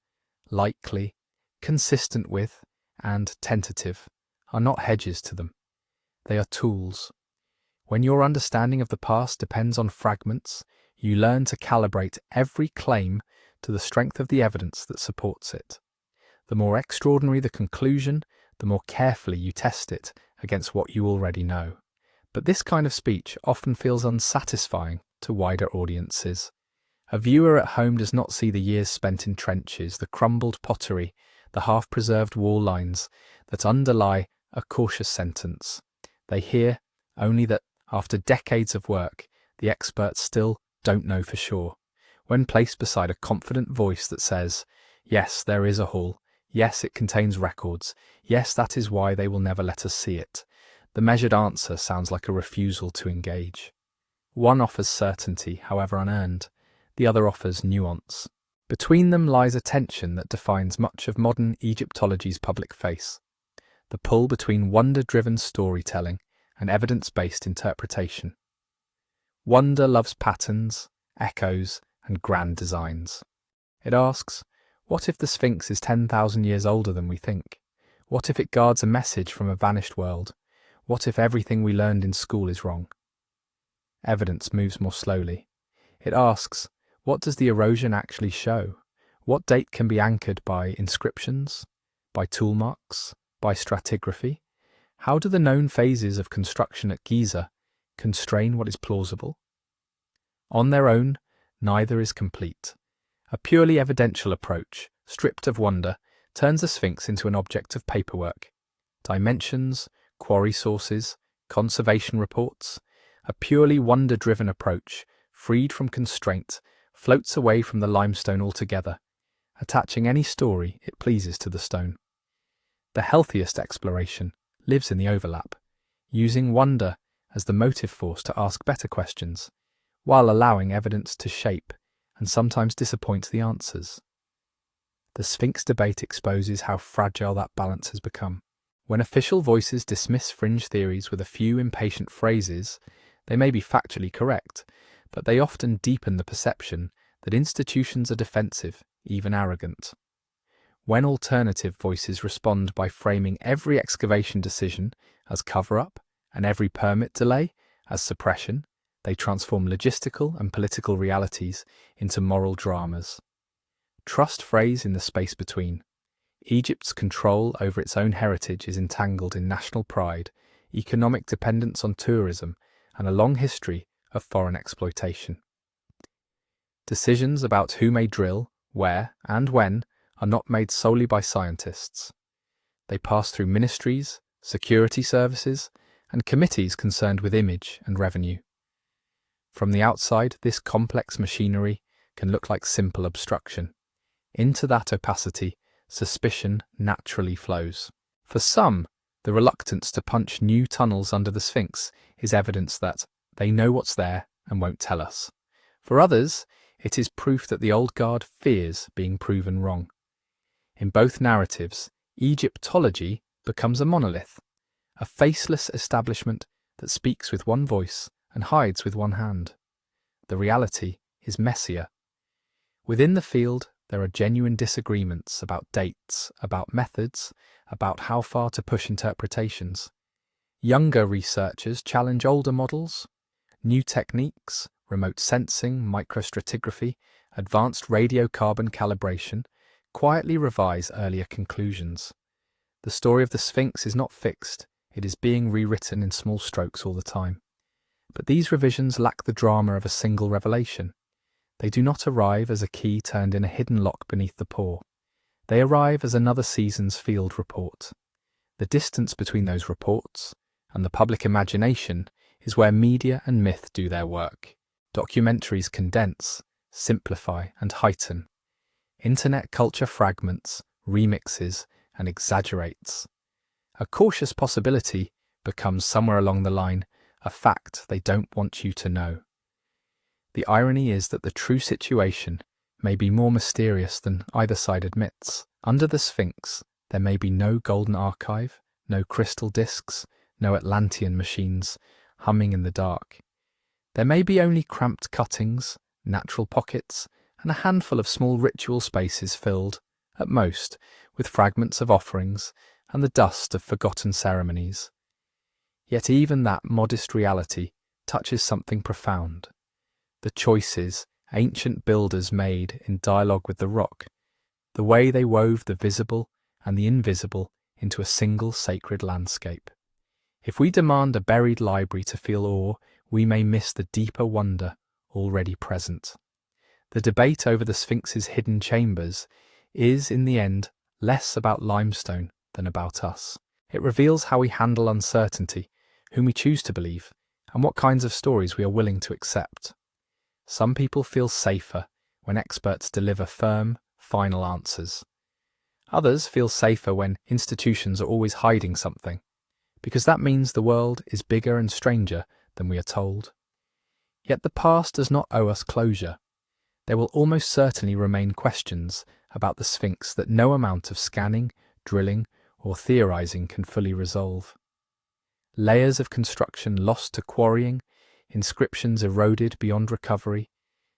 S1: likely, consistent with, and tentative are not hedges to them. They are tools. When your understanding of the past depends on fragments, you learn to calibrate every claim to the strength of the evidence that supports it. The more extraordinary the conclusion, the more carefully you test it against what you already know. But this kind of speech often feels unsatisfying to wider audiences. A viewer at home does not see the years spent in trenches, the crumbled pottery, the half-preserved wall lines that underlie a cautious sentence. They hear only that, after decades of work, the experts still don't know for sure. When placed beside a confident voice that says, yes, there is a hall, yes, it contains records, yes, that is why they will never let us see it, the measured answer sounds like a refusal to engage. One offers certainty, however unearned. The other offers nuance. Between them lies a tension that defines much of modern Egyptology's public face. The pull between wonder-driven storytelling and evidence-based interpretation. Wonder loves patterns, echoes, and grand designs. It asks, what if the Sphinx is 10,000 years older than we think? What if it guards a message from a vanished world? What if everything we learned in school is wrong? Evidence moves more slowly. It asks, what does the erosion actually show? What date can be anchored by inscriptions, by tool marks, by stratigraphy? How do the known phases of construction at Giza constrain what is plausible? On their own, neither is complete. A purely evidential approach, stripped of wonder, turns the Sphinx into an object of paperwork. Dimensions, quarry sources, conservation reports. A purely wonder-driven approach, freed from constraint, floats away from the limestone altogether, attaching any story it pleases to the stone. The healthiest exploration lives in the overlap, using wonder as the motive force to ask better questions, while allowing evidence to shape and sometimes disappoint the answers. The Sphinx debate exposes how fragile that balance has become. When official voices dismiss fringe theories with a few impatient phrases, they may be factually correct, but they often deepen the perception that institutions are defensive, even arrogant. When alternative voices respond by framing every excavation decision as cover-up and every permit delay as suppression, they transform logistical and political realities into moral dramas. Trust frays in the space between. Egypt's control over its own heritage is entangled in national pride, economic dependence on tourism, and a long history of foreign exploitation. Decisions about who may drill, where, and when are not made solely by scientists. They pass through ministries, security services, and committees concerned with image and revenue. From the outside, this complex machinery can look like simple obstruction. Into that opacity, suspicion naturally flows. For some, the reluctance to punch new tunnels under the Sphinx is evidence that they know what's there and won't tell us. For others, it is proof that the old guard fears being proven wrong. In both narratives, Egyptology becomes a monolith, a faceless establishment that speaks with one voice and hides with one hand. The reality is messier. Within the field, there are genuine disagreements about dates, about methods, about how far to push interpretations. Younger researchers challenge older models. New techniques, remote sensing, microstratigraphy, advanced radiocarbon calibration, quietly revise earlier conclusions. The story of the Sphinx is not fixed, it is being rewritten in small strokes all the time. But these revisions lack the drama of a single revelation. They do not arrive as a key turned in a hidden lock beneath the paw. They arrive as another season's field report. The distance between those reports and the public imagination is where media and myth do their work. Documentaries condense, simplify, and heighten. Internet culture fragments, remixes, and exaggerates. A cautious possibility becomes somewhere along the line a fact they don't want you to know. The irony is that the true situation may be more mysterious than either side admits. Under the Sphinx, there may be no golden archive, no crystal discs, no Atlantean machines humming in the dark. There may be only cramped cuttings, natural pockets, and a handful of small ritual spaces filled, at most, with fragments of offerings and the dust of forgotten ceremonies. Yet even that modest reality touches something profound. The choices ancient builders made in dialogue with the rock, the way they wove the visible and the invisible into a single sacred landscape. If we demand a buried library to feel awe, we may miss the deeper wonder already present. The debate over the Sphinx's hidden chambers is, in the end, less about limestone than about us. It reveals how we handle uncertainty, whom we choose to believe, and what kinds of stories we are willing to accept. Some people feel safer when experts deliver firm, final answers. Others feel safer when institutions are always hiding something, because that means the world is bigger and stranger than we are told. Yet the past does not owe us closure. There will almost certainly remain questions about the Sphinx that no amount of scanning, drilling, or theorizing can fully resolve. Layers of construction lost to quarrying, inscriptions eroded beyond recovery,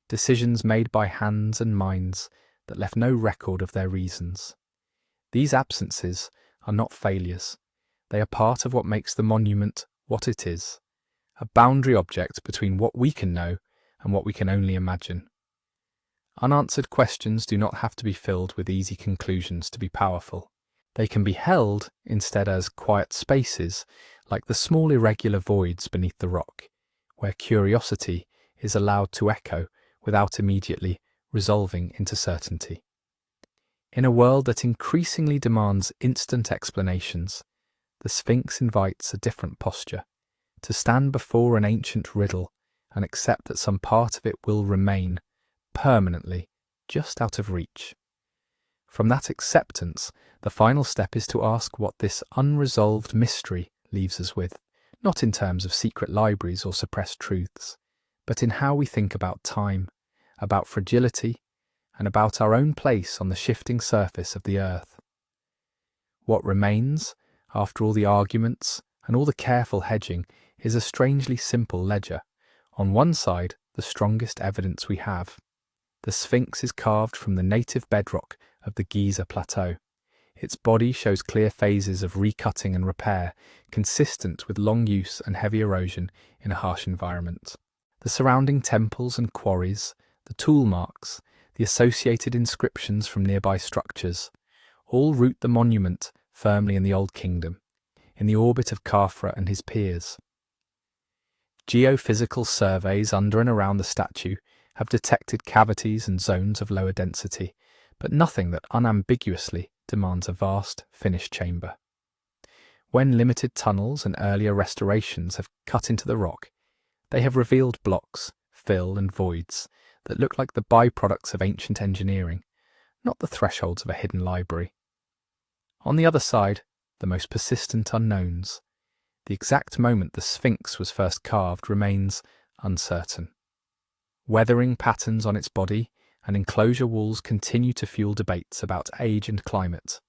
S1: decisions made by hands and minds that left no record of their reasons. These absences are not failures. They are part of what makes the monument what it is, a boundary object between what we can know and what we can only imagine. Unanswered questions do not have to be filled with easy conclusions to be powerful. They can be held instead as quiet spaces, like the small irregular voids beneath the rock, where curiosity is allowed to echo without immediately resolving into certainty. In a world that increasingly demands instant explanations, the Sphinx invites a different posture, to stand before an ancient riddle and accept that some part of it will remain, permanently, just out of reach. From that acceptance, the final step is to ask what this unresolved mystery leaves us with, not in terms of secret libraries or suppressed truths, but in how we think about time, about fragility, and about our own place on the shifting surface of the earth. What remains, after all the arguments and all the careful hedging, is a strangely simple ledger. On one side, the strongest evidence we have. The Sphinx is carved from the native bedrock of the Giza Plateau. Its body shows clear phases of recutting and repair, consistent with long use and heavy erosion in a harsh environment. The surrounding temples and quarries, the tool marks, the associated inscriptions from nearby structures, all root the monument firmly in the Old Kingdom, in the orbit of Khafra and his peers. Geophysical surveys under and around the statue have detected cavities and zones of lower density, but nothing that unambiguously demands a vast, finished chamber. When limited tunnels and earlier restorations have cut into the rock, they have revealed blocks, fill and voids that look like the byproducts of ancient engineering, not the thresholds of a hidden library. On the other side, the most persistent unknowns. The exact moment the Sphinx was first carved remains uncertain. Weathering patterns on its body and enclosure walls continue to fuel debates about age and climate.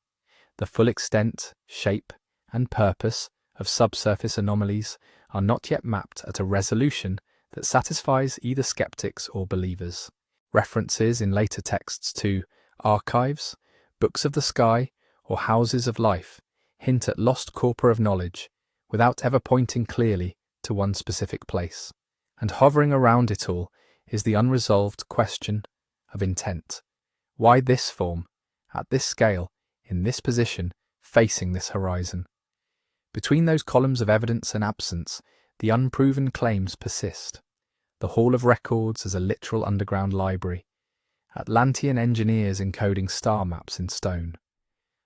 S1: The full extent, shape, and purpose of subsurface anomalies are not yet mapped at a resolution that satisfies either skeptics or believers. References in later texts to archives, books of the sky, or houses of life hint at lost corpora of knowledge without ever pointing clearly to one specific place. And hovering around it all is the unresolved question of intent. Why this form, at this scale, in this position, facing this horizon? Between those columns of evidence and absence, the unproven claims persist. The Hall of Records as a literal underground library, Atlantean engineers encoding star maps in stone,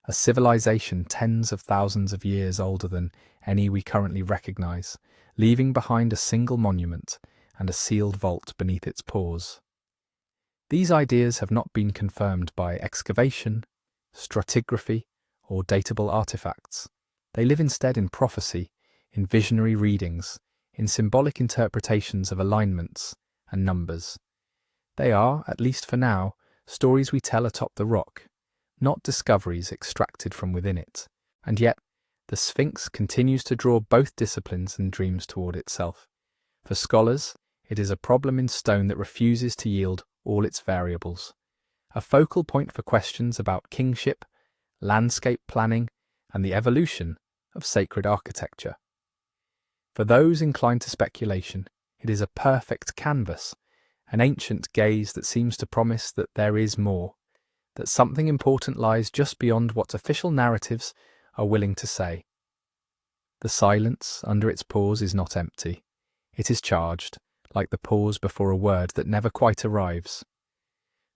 S1: a civilization tens of thousands of years older than any we currently recognize, leaving behind a single monument and a sealed vault beneath its pores. These ideas have not been confirmed by excavation, stratigraphy, or datable artifacts. They live instead in prophecy, in visionary readings, in symbolic interpretations of alignments and numbers. They are, at least for now, stories we tell atop the rock, not discoveries extracted from within it. And yet, the Sphinx continues to draw both disciplines and dreams toward itself. For scholars, it is a problem in stone that refuses to yield all its variables, a focal point for questions about kingship, landscape planning, and the evolution of sacred architecture. For those inclined to speculation, it is a perfect canvas, an ancient gaze that seems to promise that there is more, that something important lies just beyond what official narratives are willing to say. The silence under its pause is not empty. It is charged, like the pause before a word that never quite arrives.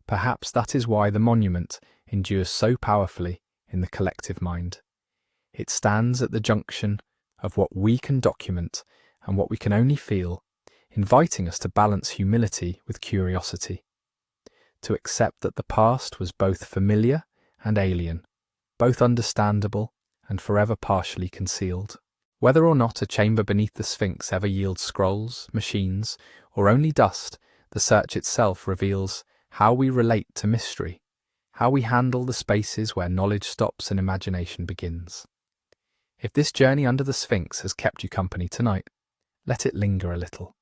S1: Perhaps that is why the monument endures so powerfully in the collective mind. It stands at the junction of what we can document and what we can only feel, inviting us to balance humility with curiosity, to accept that the past was both familiar and alien, both understandable and forever partially concealed. Whether or not a chamber beneath the Sphinx ever yields scrolls, machines, or only dust, the search itself reveals how we relate to mystery, how we handle the spaces where knowledge stops and imagination begins. If this journey under the Sphinx has kept you company tonight, let it linger a little.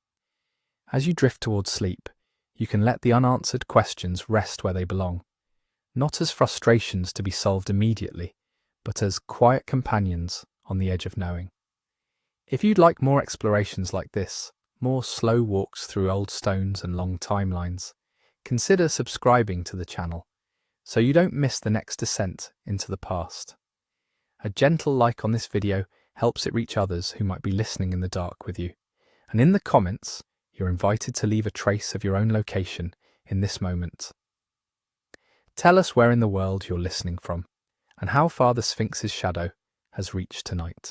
S1: As you drift towards sleep, you can let the unanswered questions rest where they belong, not as frustrations to be solved immediately, but as quiet companions on the edge of knowing. If you'd like more explorations like this, more slow walks through old stones and long timelines, consider subscribing to the channel so you don't miss the next descent into the past. A gentle like on this video helps it reach others who might be listening in the dark with you. And in the comments, you're invited to leave a trace of your own location in this moment. Tell us where in the world you're listening from and how far the Sphinx's shadow has reached tonight.